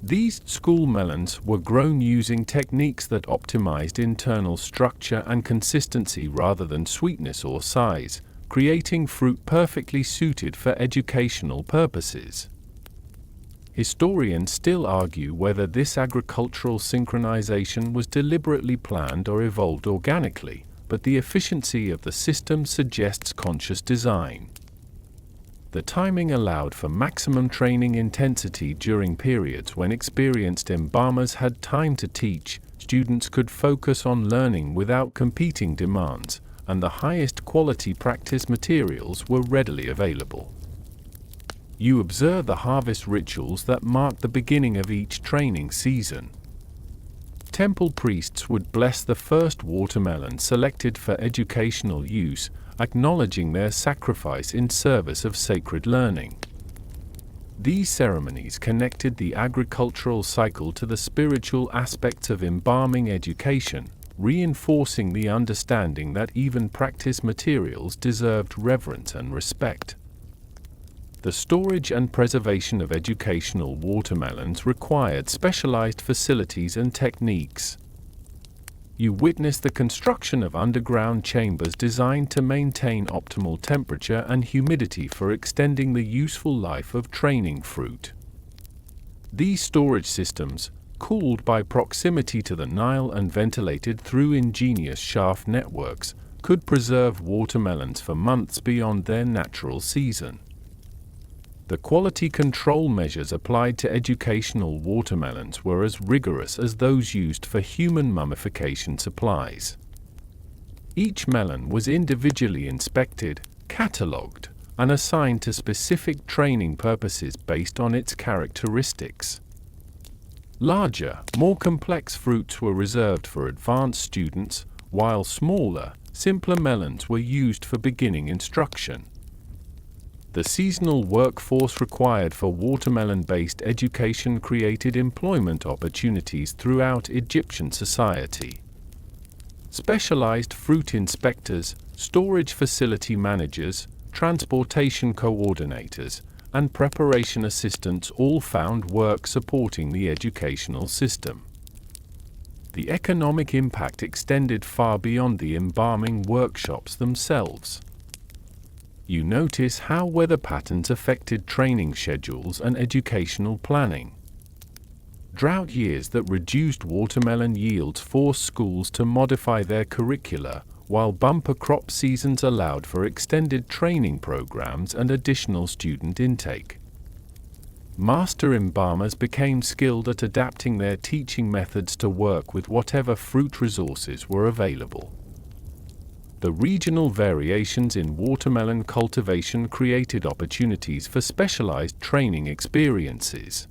[SPEAKER 1] These school melons were grown using techniques that optimized internal structure and consistency rather than sweetness or size, creating fruit perfectly suited for educational purposes. Historians still argue whether this agricultural synchronization was deliberately planned or evolved organically, but the efficiency of the system suggests conscious design. The timing allowed for maximum training intensity during periods when experienced embalmers had time to teach, students could focus on learning without competing demands, and the highest quality practice materials were readily available. You observe the harvest rituals that mark the beginning of each training season. Temple priests would bless the first watermelon selected for educational use, acknowledging their sacrifice in service of sacred learning. These ceremonies connected the agricultural cycle to the spiritual aspects of embalming education, reinforcing the understanding that even practice materials deserved reverence and respect. The storage and preservation of educational watermelons required specialized facilities and techniques. You witness the construction of underground chambers designed to maintain optimal temperature and humidity for extending the useful life of training fruit. These storage systems, cooled by proximity to the Nile and ventilated through ingenious shaft networks, could preserve watermelons for months beyond their natural season. The quality control measures applied to educational watermelons were as rigorous as those used for human mummification supplies. Each melon was individually inspected, catalogued, and assigned to specific training purposes based on its characteristics. Larger, more complex fruits were reserved for advanced students, while smaller, simpler melons were used for beginning instruction. The seasonal workforce required for watermelon-based education created employment opportunities throughout Egyptian society. Specialized fruit inspectors, storage facility managers, transportation coordinators, and preparation assistants all found work supporting the educational system. The economic impact extended far beyond the embalming workshops themselves. You notice how weather patterns affected training schedules and educational planning. Drought years that reduced watermelon yields forced schools to modify their curricula, while bumper crop seasons allowed for extended training programs and additional student intake. Master embalmers became skilled at adapting their teaching methods to work with whatever fruit resources were available. The regional variations in watermelon cultivation created opportunities for specialized training experiences.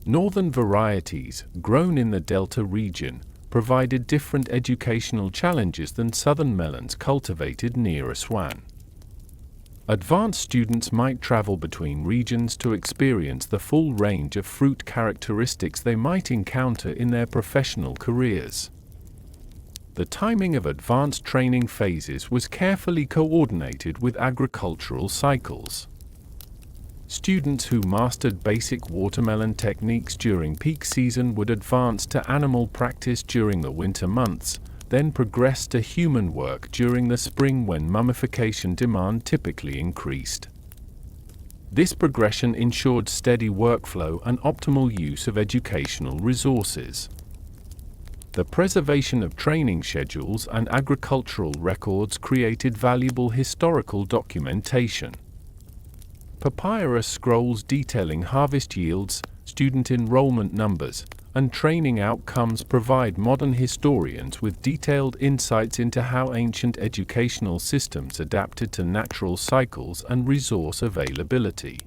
[SPEAKER 1] Northern varieties, grown in the Delta region, provided different educational challenges than southern melons cultivated near Aswan. Advanced students might travel between regions to experience the full range of fruit characteristics they might encounter in their professional careers. The timing of advanced training phases was carefully coordinated with agricultural cycles. Students who mastered basic watermelon techniques during peak season would advance to animal practice during the winter months, then progress to human work during the spring when mummification demand typically increased. This progression ensured steady workflow and optimal use of educational resources. The preservation of training schedules and agricultural records created valuable historical documentation. Papyrus scrolls detailing harvest yields, student enrollment numbers, and training outcomes provide modern historians with detailed insights into how ancient educational systems adapted to natural cycles and resource availability.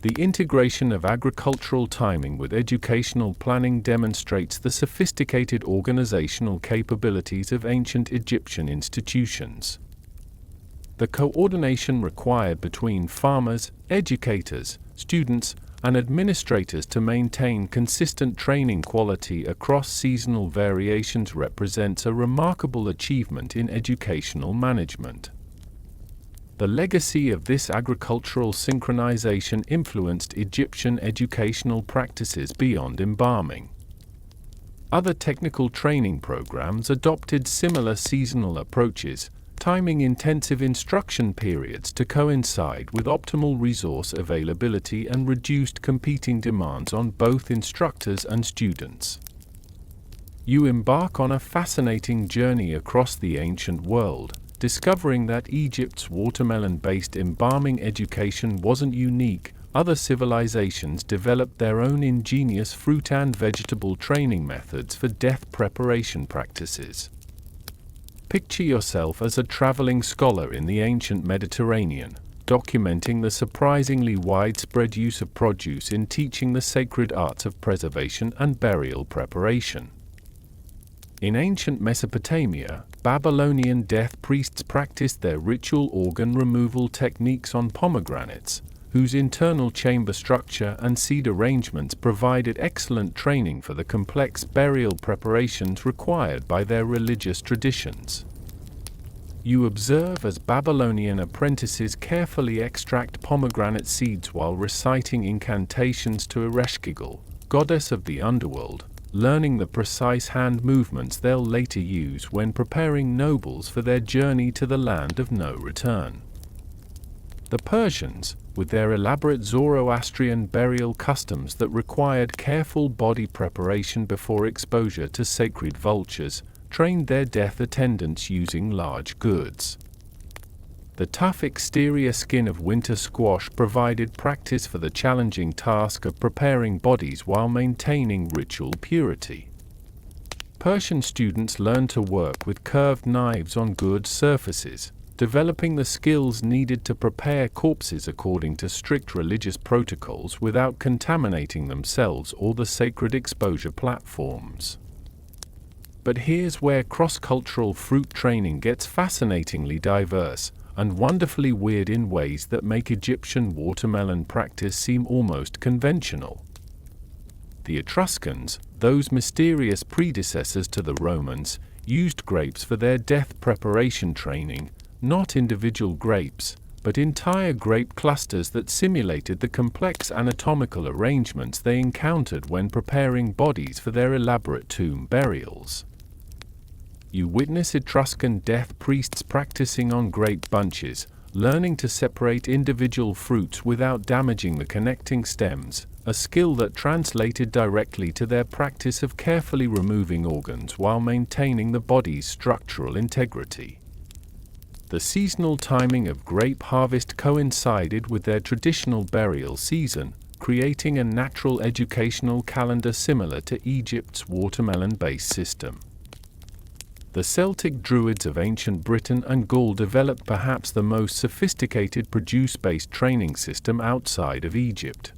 [SPEAKER 1] The integration of agricultural timing with educational planning demonstrates the sophisticated organizational capabilities of ancient Egyptian institutions. The coordination required between farmers, educators, students, and administrators to maintain consistent training quality across seasonal variations represents a remarkable achievement in educational management. The legacy of this agricultural synchronization influenced Egyptian educational practices beyond embalming. Other technical training programs adopted similar seasonal approaches, timing intensive instruction periods to coincide with optimal resource availability and reduced competing demands on both instructors and students. You embark on a fascinating journey across the ancient world, discovering that Egypt's watermelon-based embalming education wasn't unique. Other civilizations developed their own ingenious fruit and vegetable training methods for death preparation practices. Picture yourself as a traveling scholar in the ancient Mediterranean, documenting the surprisingly widespread use of produce in teaching the sacred arts of preservation and burial preparation. In ancient Mesopotamia, Babylonian death priests practiced their ritual organ removal techniques on pomegranates, whose internal chamber structure and seed arrangements provided excellent training for the complex burial preparations required by their religious traditions. You observe as Babylonian apprentices carefully extract pomegranate seeds while reciting incantations to Ereshkigal, goddess of the underworld, learning the precise hand movements they'll later use when preparing nobles for their journey to the land of no return. The Persians, with their elaborate Zoroastrian burial customs that required careful body preparation before exposure to sacred vultures, trained their death attendants using large gourds. The tough exterior skin of winter squash provided practice for the challenging task of preparing bodies while maintaining ritual purity. Persian students learned to work with curved knives on gourd surfaces, developing the skills needed to prepare corpses according to strict religious protocols without contaminating themselves or the sacred exposure platforms. But here's where cross-cultural fruit training gets fascinatingly diverse, and wonderfully weird in ways that make Egyptian watermelon practice seem almost conventional. The Etruscans, those mysterious predecessors to the Romans, used grapes for their death preparation training, not individual grapes, but entire grape clusters that simulated the complex anatomical arrangements they encountered when preparing bodies for their elaborate tomb burials. You witness Etruscan death priests practicing on grape bunches, learning to separate individual fruits without damaging the connecting stems, a skill that translated directly to their practice of carefully removing organs while maintaining the body's structural integrity. The seasonal timing of grape harvest coincided with their traditional burial season, creating a natural educational calendar similar to Egypt's watermelon-based system. The Celtic Druids of ancient Britain and Gaul developed perhaps the most sophisticated produce-based training system outside of Egypt.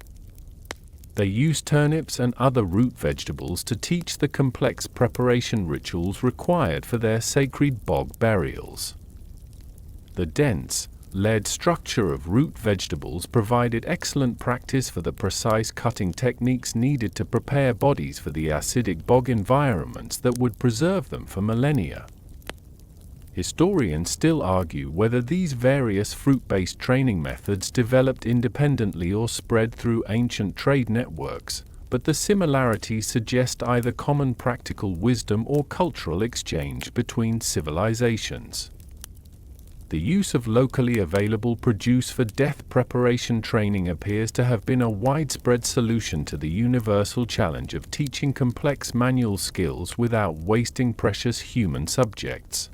[SPEAKER 1] They used turnips and other root vegetables to teach the complex preparation rituals required for their sacred bog burials. The dense, layered structure of root vegetables provided excellent practice for the precise cutting techniques needed to prepare bodies for the acidic bog environments that would preserve them for millennia. Historians still argue whether these various fruit-based training methods developed independently or spread through ancient trade networks, but the similarities suggest either common practical wisdom or cultural exchange between civilizations. The use of locally available produce for death preparation training appears to have been a widespread solution to the universal challenge of teaching complex manual skills without wasting precious human subjects.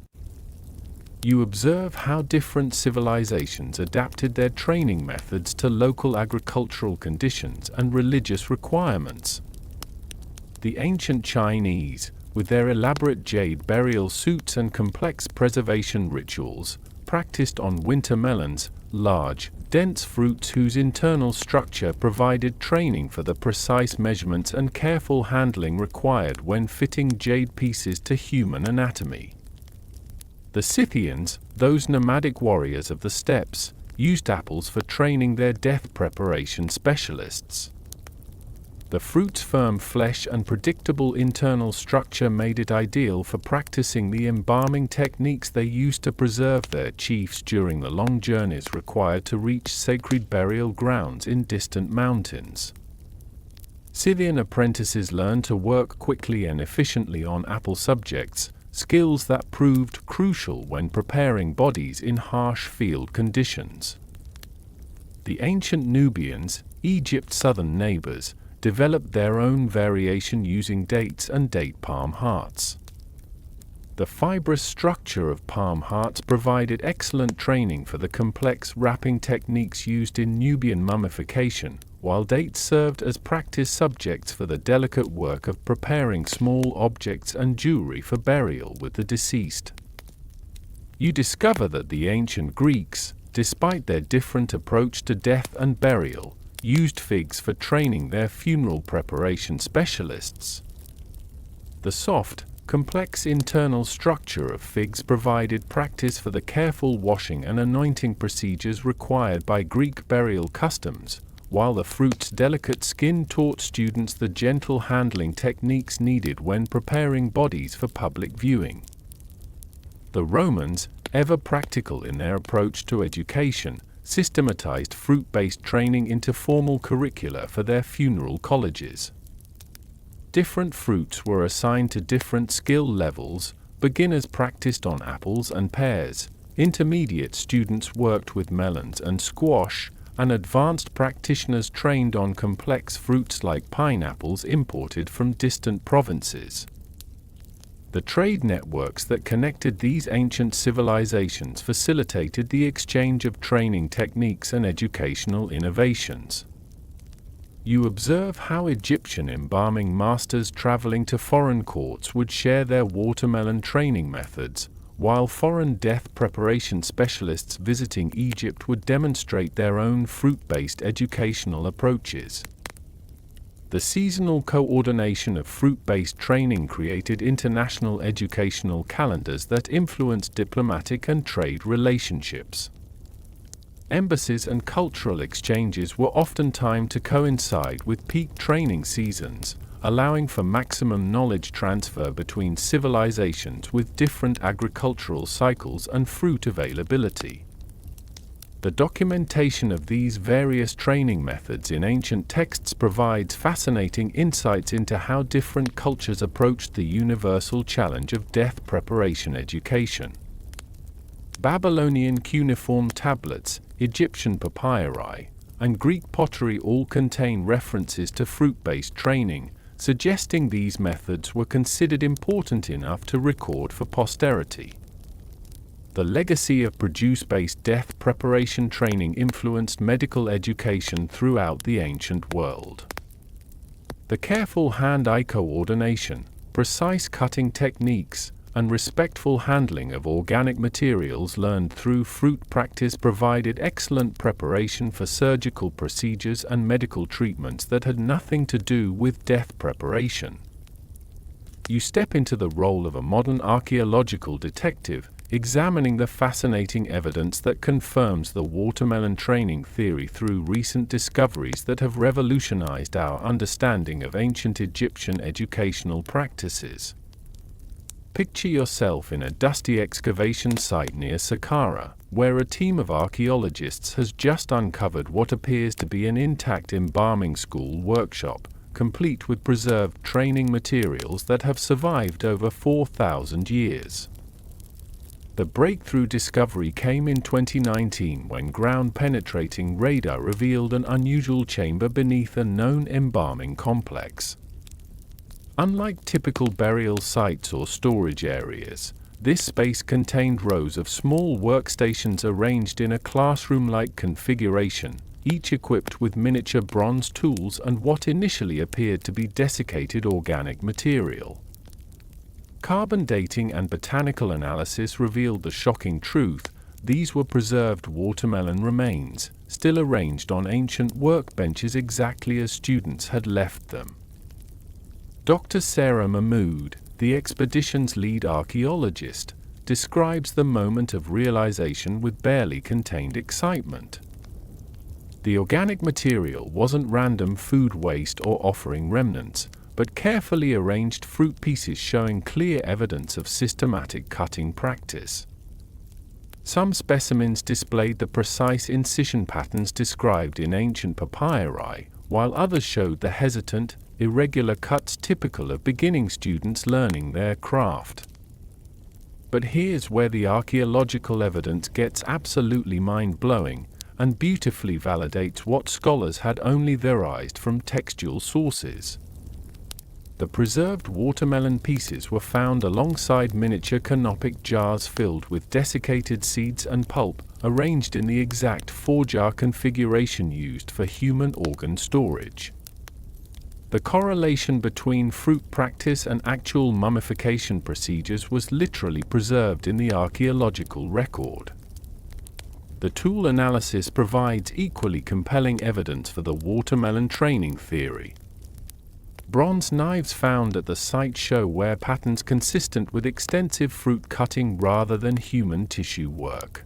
[SPEAKER 1] You observe how different civilizations adapted their training methods to local agricultural conditions and religious requirements. The ancient Chinese, with their elaborate jade burial suits and complex preservation rituals, practiced on winter melons, large, dense fruits whose internal structure provided training for the precise measurements and careful handling required when fitting jade pieces to human anatomy. The Scythians, those nomadic warriors of the steppes, used apples for training their death preparation specialists. The fruit's firm flesh and predictable internal structure made it ideal for practicing the embalming techniques they used to preserve their chiefs during the long journeys required to reach sacred burial grounds in distant mountains. Scythian apprentices learned to work quickly and efficiently on apple subjects, skills that proved crucial when preparing bodies in harsh field conditions. The ancient Nubians, Egypt's southern neighbors, developed their own variation using dates and date palm hearts. The fibrous structure of palm hearts provided excellent training for the complex wrapping techniques used in Nubian mummification, while dates served as practice subjects for the delicate work of preparing small objects and jewelry for burial with the deceased. You discover that the ancient Greeks, despite their different approach to death and burial, used figs for training their funeral preparation specialists. The soft, complex internal structure of figs provided practice for the careful washing and anointing procedures required by Greek burial customs, while the fruit's delicate skin taught students the gentle handling techniques needed when preparing bodies for public viewing. The Romans, ever practical in their approach to education, systematized fruit-based training into formal curricula for their funeral colleges. Different fruits were assigned to different skill levels. Beginners practiced on apples and pears, intermediate students worked with melons and squash, and advanced practitioners trained on complex fruits like pineapples imported from distant provinces. The trade networks that connected these ancient civilizations facilitated the exchange of training techniques and educational innovations. You observe how Egyptian embalming masters traveling to foreign courts would share their watermelon training methods, while foreign death preparation specialists visiting Egypt would demonstrate their own fruit-based educational approaches. The seasonal coordination of fruit-based training created international educational calendars that influenced diplomatic and trade relationships. Embassies and cultural exchanges were often timed to coincide with peak training seasons, allowing for maximum knowledge transfer between civilizations with different agricultural cycles and fruit availability. The documentation of these various training methods in ancient texts provides fascinating insights into how different cultures approached the universal challenge of death preparation education. Babylonian cuneiform tablets, Egyptian papyri, and Greek pottery all contain references to fruit-based training, suggesting these methods were considered important enough to record for posterity. The legacy of produce-based death preparation training influenced medical education throughout the ancient world. The careful hand-eye coordination, precise cutting techniques, and respectful handling of organic materials learned through fruit practice provided excellent preparation for surgical procedures and medical treatments that had nothing to do with death preparation. You step into the role of a modern archaeological detective, examining the fascinating evidence that confirms the watermelon training theory through recent discoveries that have revolutionized our understanding of ancient Egyptian educational practices. Picture yourself in a dusty excavation site near Saqqara, where a team of archaeologists has just uncovered what appears to be an intact embalming school workshop, complete with preserved training materials that have survived over 4,000 years. The breakthrough discovery came in 2019 when ground-penetrating radar revealed an unusual chamber beneath a known embalming complex. Unlike typical burial sites or storage areas, this space contained rows of small workstations arranged in a classroom-like configuration, each equipped with miniature bronze tools and what initially appeared to be desiccated organic material. Carbon dating and botanical analysis revealed the shocking truth: these were preserved watermelon remains, still arranged on ancient workbenches exactly as students had left them. Dr. Sarah Mahmood, the expedition's lead archaeologist, describes the moment of realization with barely contained excitement. The organic material wasn't random food waste or offering remnants, but carefully arranged fruit pieces showing clear evidence of systematic cutting practice. Some specimens displayed the precise incision patterns described in ancient papyri, while others showed the hesitant, irregular cuts typical of beginning students learning their craft. But here's where the archaeological evidence gets absolutely mind-blowing and beautifully validates what scholars had only theorized from textual sources. The preserved watermelon pieces were found alongside miniature canopic jars filled with desiccated seeds and pulp, arranged in the exact 4-jar configuration used for human organ storage. The correlation between fruit practice and actual mummification procedures was literally preserved in the archaeological record. The tool analysis provides equally compelling evidence for the watermelon training theory. Bronze knives found at the site show wear patterns consistent with extensive fruit cutting rather than human tissue work.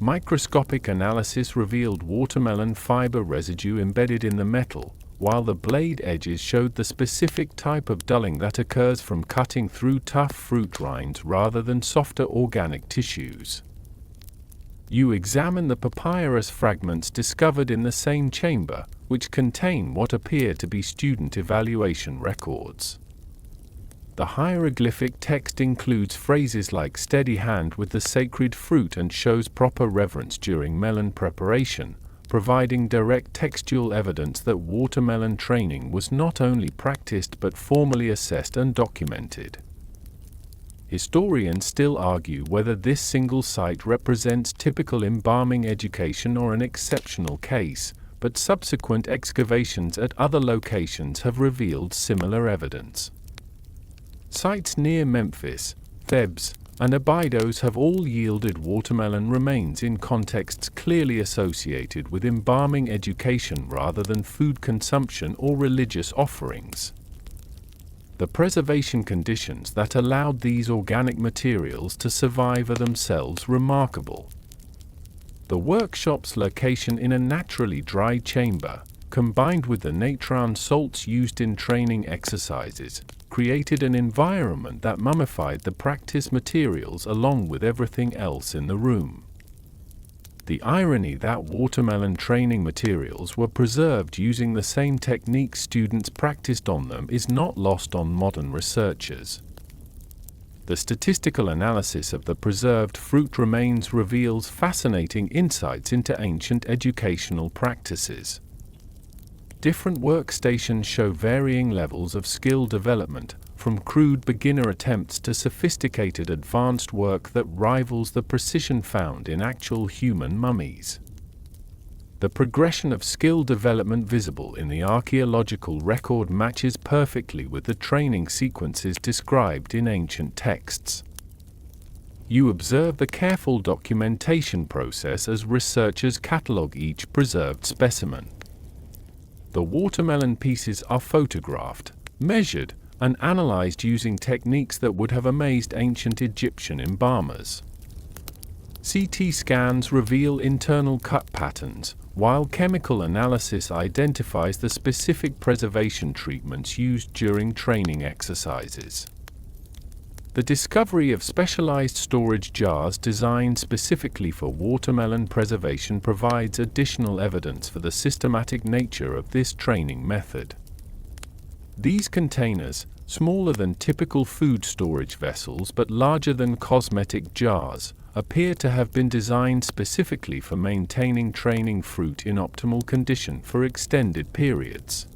[SPEAKER 1] Microscopic analysis revealed watermelon fiber residue embedded in the metal, while the blade edges showed the specific type of dulling that occurs from cutting through tough fruit rinds rather than softer organic tissues. You examine the papyrus fragments discovered in the same chamber, which contain what appear to be student evaluation records. The hieroglyphic text includes phrases like "steady hand with the sacred fruit" and shows proper reverence during melon preparation, providing direct textual evidence that watermelon training was not only practiced but formally assessed and documented. Historians still argue whether this single site represents typical embalming education or an exceptional case, but subsequent excavations at other locations have revealed similar evidence. Sites near Memphis, Thebes, and Abydos have all yielded watermelon remains in contexts clearly associated with embalming education rather than food consumption or religious offerings. The preservation conditions that allowed these organic materials to survive are themselves remarkable. The workshop's location in a naturally dry chamber, combined with the natron salts used in training exercises, created an environment that mummified the practice materials along with everything else in the room. The irony that watermelon training materials were preserved using the same techniques students practiced on them is not lost on modern researchers. The statistical analysis of the preserved fruit remains reveals fascinating insights into ancient educational practices. Different workstations show varying levels of skill development, from crude beginner attempts to sophisticated advanced work that rivals the precision found in actual human mummies. The progression of skill development visible in the archaeological record matches perfectly with the training sequences described in ancient texts. You observe the careful documentation process as researchers catalogue each preserved specimen. The watermelon pieces are photographed, measured, and analyzed using techniques that would have amazed ancient Egyptian embalmers. CT scans reveal internal cut patterns, while chemical analysis identifies the specific preservation treatments used during training exercises. The discovery of specialized storage jars designed specifically for watermelon preservation provides additional evidence for the systematic nature of this training method. These containers, smaller than typical food storage vessels but larger than cosmetic jars, appear to have been designed specifically for maintaining training fruit in optimal condition for extended periods.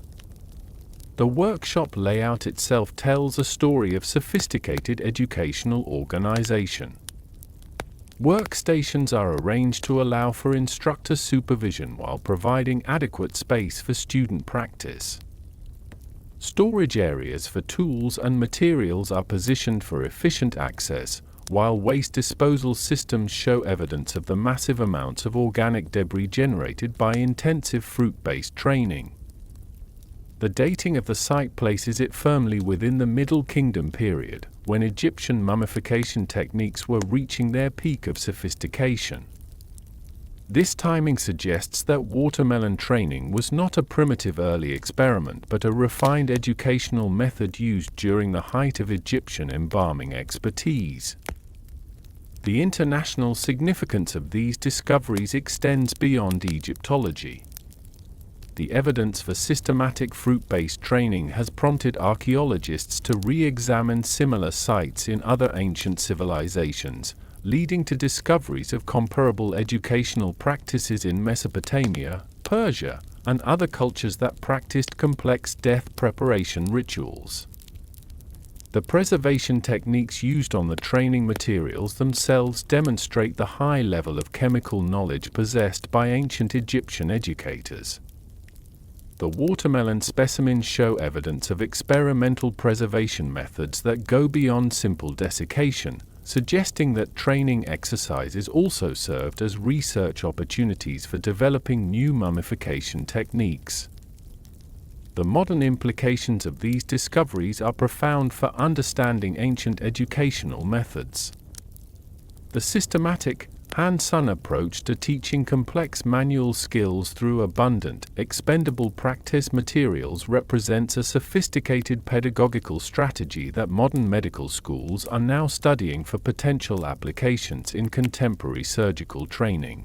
[SPEAKER 1] The workshop layout itself tells a story of sophisticated educational organization. Workstations are arranged to allow for instructor supervision while providing adequate space for student practice. Storage areas for tools and materials are positioned for efficient access, while waste disposal systems show evidence of the massive amounts of organic debris generated by intensive fruit-based training. The dating of the site places it firmly within the Middle Kingdom period, when Egyptian mummification techniques were reaching their peak of sophistication. This timing suggests that watermelon training was not a primitive early experiment but a refined educational method used during the height of Egyptian embalming expertise. The international significance of these discoveries extends beyond Egyptology. The evidence for systematic fruit-based training has prompted archaeologists to re-examine similar sites in other ancient civilizations, leading to discoveries of comparable educational practices in Mesopotamia, Persia, and other cultures that practiced complex death preparation rituals. The preservation techniques used on the training materials themselves demonstrate the high level of chemical knowledge possessed by ancient Egyptian educators. The watermelon specimens show evidence of experimental preservation methods that go beyond simple desiccation, suggesting that training exercises also served as research opportunities for developing new mummification techniques. The modern implications of these discoveries are profound for understanding ancient educational methods. The systematic, hands-on approach to teaching complex manual skills through abundant, expendable practice materials represents a sophisticated pedagogical strategy that modern medical schools are now studying for potential applications in contemporary surgical training.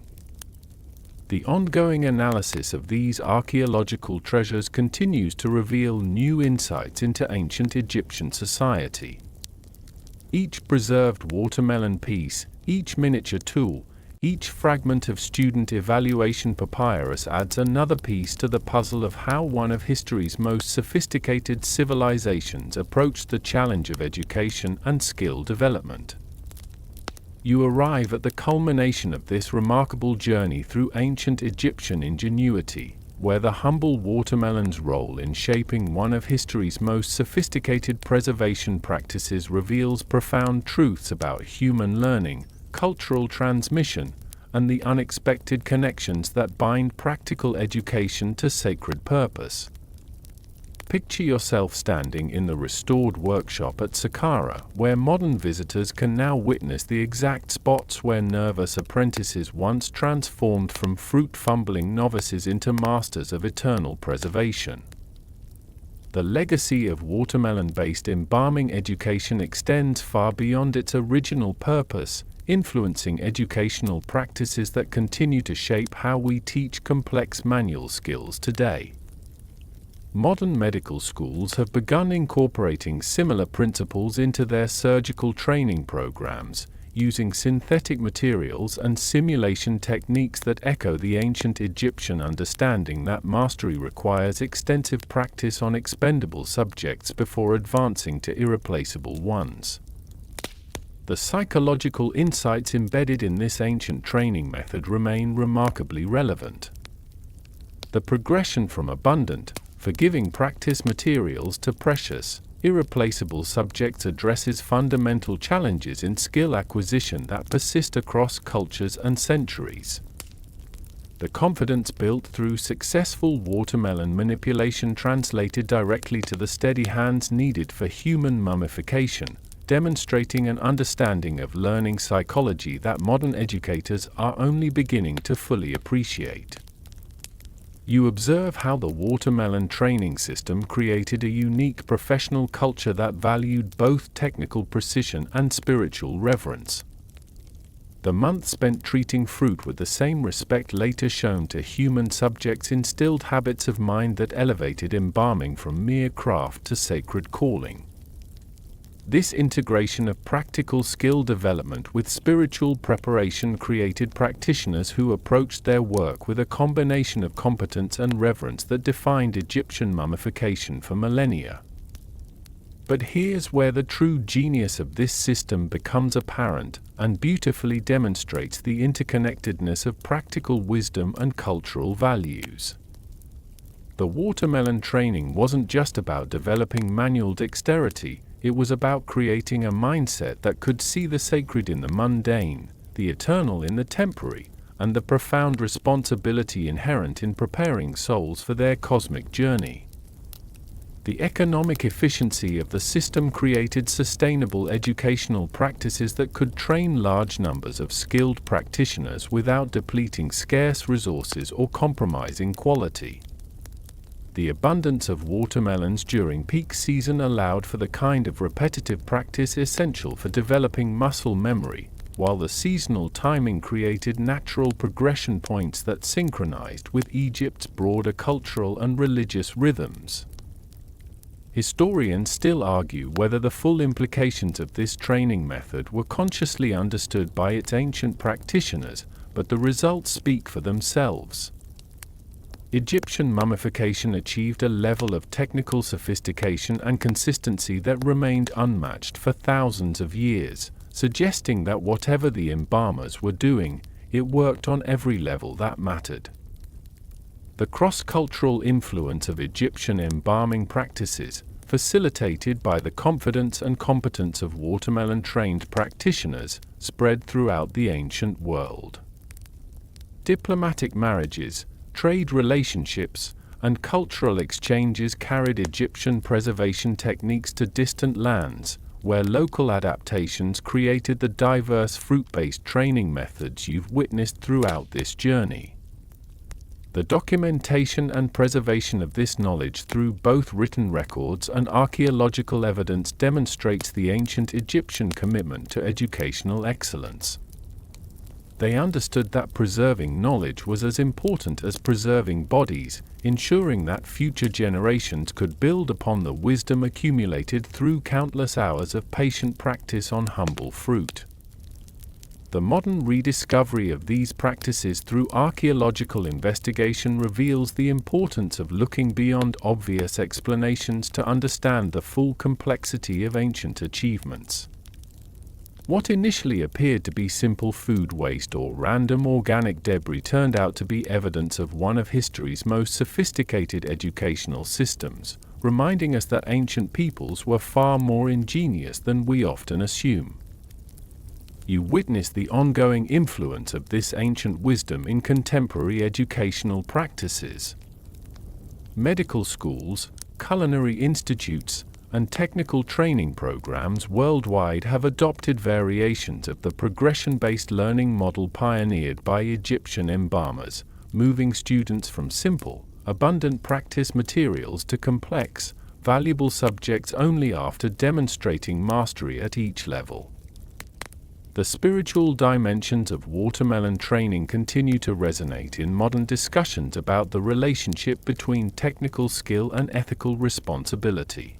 [SPEAKER 1] The ongoing analysis of these archaeological treasures continues to reveal new insights into ancient Egyptian society. Each preserved watermelon piece, each miniature tool, each fragment of student evaluation papyrus adds another piece to the puzzle of how one of history's most sophisticated civilizations approached the challenge of education and skill development. You arrive at the culmination of this remarkable journey through ancient Egyptian ingenuity, where the humble watermelon's role in shaping one of history's most sophisticated preservation practices reveals profound truths about human learning, cultural transmission, and the unexpected connections that bind practical education to sacred purpose. Picture yourself standing in the restored workshop at Saqqara, where modern visitors can now witness the exact spots where nervous apprentices once transformed from fruit-fumbling novices into masters of eternal preservation. The legacy of watermelon-based embalming education extends far beyond its original purpose, influencing educational practices that continue to shape how we teach complex manual skills today. Modern medical schools have begun incorporating similar principles into their surgical training programs, using synthetic materials and simulation techniques that echo the ancient Egyptian understanding that mastery requires extensive practice on expendable subjects before advancing to irreplaceable ones. The psychological insights embedded in this ancient training method remain remarkably relevant. The progression from abundant, forgiving practice materials to precious, irreplaceable subjects addresses fundamental challenges in skill acquisition that persist across cultures and centuries. The confidence built through successful watermelon manipulation translated directly to the steady hands needed for human mummification, demonstrating an understanding of learning psychology that modern educators are only beginning to fully appreciate. You observe how the watermelon training system created a unique professional culture that valued both technical precision and spiritual reverence. The months spent treating fruit with the same respect later shown to human subjects instilled habits of mind that elevated embalming from mere craft to sacred calling. This integration of practical skill development with spiritual preparation created practitioners who approached their work with a combination of competence and reverence that defined Egyptian mummification for millennia. But here's where the true genius of this system becomes apparent and beautifully demonstrates the interconnectedness of practical wisdom and cultural values. The watermelon training wasn't just about developing manual dexterity. It was about creating a mindset that could see the sacred in the mundane, the eternal in the temporary, and the profound responsibility inherent in preparing souls for their cosmic journey. The economic efficiency of the system created sustainable educational practices that could train large numbers of skilled practitioners without depleting scarce resources or compromising quality. The abundance of watermelons during peak season allowed for the kind of repetitive practice essential for developing muscle memory, while the seasonal timing created natural progression points that synchronized with Egypt's broader cultural and religious rhythms. Historians still argue whether the full implications of this training method were consciously understood by its ancient practitioners, but the results speak for themselves. Egyptian mummification achieved a level of technical sophistication and consistency that remained unmatched for thousands of years, suggesting that whatever the embalmers were doing, it worked on every level that mattered. The cross-cultural influence of Egyptian embalming practices, facilitated by the confidence and competence of watermelon-trained practitioners, spread throughout the ancient world. Diplomatic marriages, trade relationships, and cultural exchanges carried Egyptian preservation techniques to distant lands, where local adaptations created the diverse fruit-based training methods you've witnessed throughout this journey. The documentation and preservation of this knowledge through both written records and archaeological evidence demonstrates the ancient Egyptian commitment to educational excellence. They understood that preserving knowledge was as important as preserving bodies, ensuring that future generations could build upon the wisdom accumulated through countless hours of patient practice on humble fruit. The modern rediscovery of these practices through archaeological investigation reveals the importance of looking beyond obvious explanations to understand the full complexity of ancient achievements. What initially appeared to be simple food waste or random organic debris turned out to be evidence of one of history's most sophisticated educational systems, reminding us that ancient peoples were far more ingenious than we often assume. You witness the ongoing influence of this ancient wisdom in contemporary educational practices. Medical schools, culinary institutes, and technical training programs worldwide have adopted variations of the progression-based learning model pioneered by Egyptian embalmers, moving students from simple, abundant practice materials to complex, valuable subjects only after demonstrating mastery at each level. The spiritual dimensions of watermelon training continue to resonate in modern discussions about the relationship between technical skill and ethical responsibility.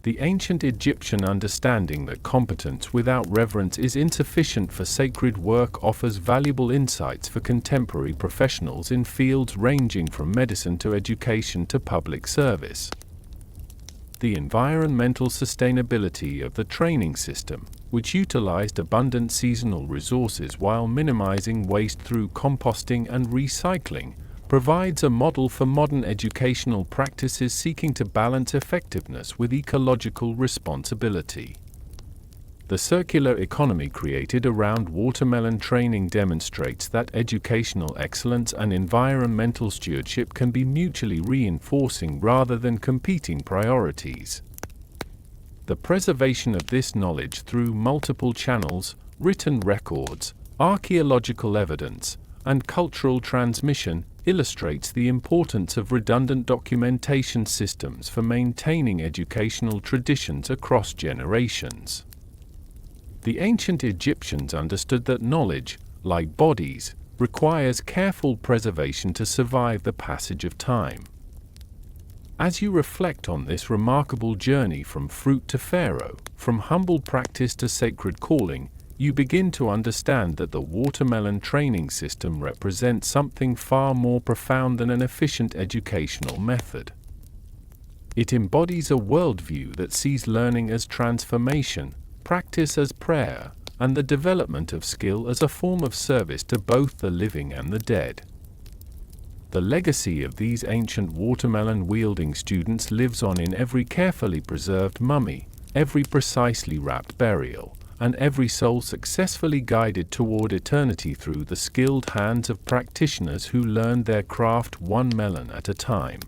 [SPEAKER 1] The ancient Egyptian understanding that competence without reverence is insufficient for sacred work offers valuable insights for contemporary professionals in fields ranging from medicine to education to public service. The environmental sustainability of the training system, which utilized abundant seasonal resources while minimizing waste through composting and recycling, provides a model for modern educational practices seeking to balance effectiveness with ecological responsibility. The circular economy created around watermelon training demonstrates that educational excellence and environmental stewardship can be mutually reinforcing rather than competing priorities. The preservation of this knowledge through multiple channels, written records, archaeological evidence, and cultural transmission illustrates the importance of redundant documentation systems for maintaining educational traditions across generations. The ancient Egyptians understood that knowledge, like bodies, requires careful preservation to survive the passage of time. As you reflect on this remarkable journey from fruit to pharaoh, from humble practice to sacred calling, you begin to understand that the watermelon training system represents something far more profound than an efficient educational method. It embodies a worldview that sees learning as transformation, practice as prayer, and the development of skill as a form of service to both the living and the dead. The legacy of these ancient watermelon-wielding students lives on in every carefully preserved mummy, every precisely wrapped burial, and every soul successfully guided toward eternity through the skilled hands of practitioners who learned their craft one melon at a time.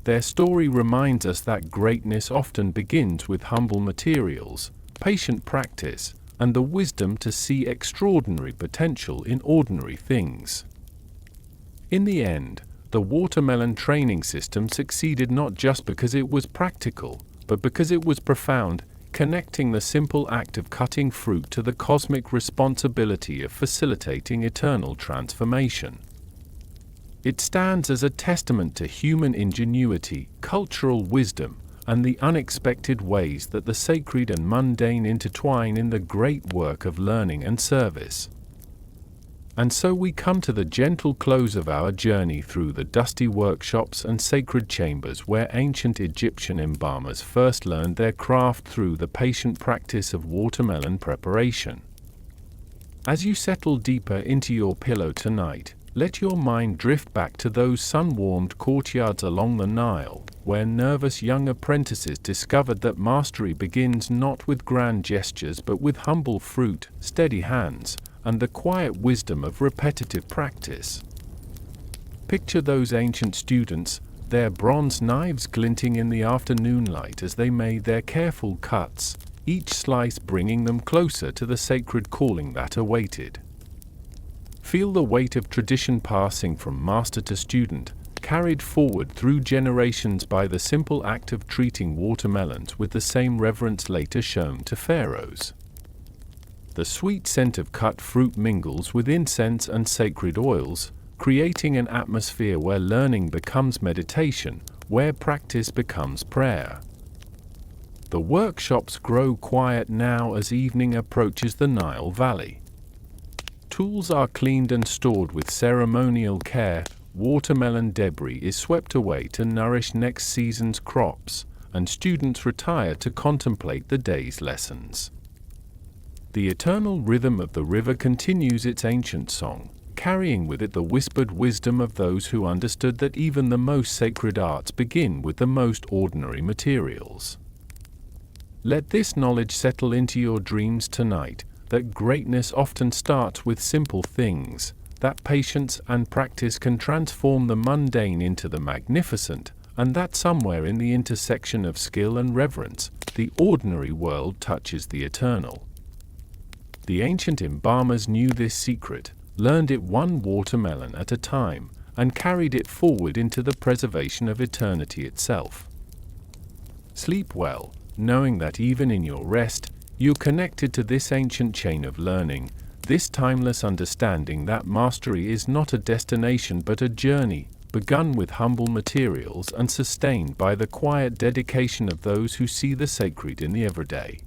[SPEAKER 1] Their story reminds us that greatness often begins with humble materials, patient practice, and the wisdom to see extraordinary potential in ordinary things. In the end, the watermelon training system succeeded not just because it was practical, but because it was profound, connecting the simple act of cutting fruit to the cosmic responsibility of facilitating eternal transformation. It stands as a testament to human ingenuity, cultural wisdom, and the unexpected ways that the sacred and mundane intertwine in the great work of learning and service. And so we come to the gentle close of our journey through the dusty workshops and sacred chambers where ancient Egyptian embalmers first learned their craft through the patient practice of watermelon preparation. As you settle deeper into your pillow tonight, let your mind drift back to those sun-warmed courtyards along the Nile, where nervous young apprentices discovered that mastery begins not with grand gestures but with humble fruit, steady hands, and the quiet wisdom of repetitive practice. Picture those ancient students, their bronze knives glinting in the afternoon light as they made their careful cuts, each slice bringing them closer to the sacred calling that awaited. Feel the weight of tradition passing from master to student, carried forward through generations by the simple act of treating watermelons with the same reverence later shown to pharaohs. The sweet scent of cut fruit mingles with incense and sacred oils, creating an atmosphere where learning becomes meditation, where practice becomes prayer. The workshops grow quiet now as evening approaches the Nile Valley. Tools are cleaned and stored with ceremonial care, watermelon debris is swept away to nourish next season's crops, and students retire to contemplate the day's lessons. The eternal rhythm of the river continues its ancient song, carrying with it the whispered wisdom of those who understood that even the most sacred arts begin with the most ordinary materials. Let this knowledge settle into your dreams tonight, that greatness often starts with simple things, that patience and practice can transform the mundane into the magnificent, and that somewhere in the intersection of skill and reverence, the ordinary world touches the eternal. The ancient embalmers knew this secret, learned it one watermelon at a time, and carried it forward into the preservation of eternity itself. Sleep well, knowing that even in your rest, you're connected to this ancient chain of learning, this timeless understanding that mastery is not a destination but a journey, begun with humble materials and sustained by the quiet dedication of those who see the sacred in the everyday.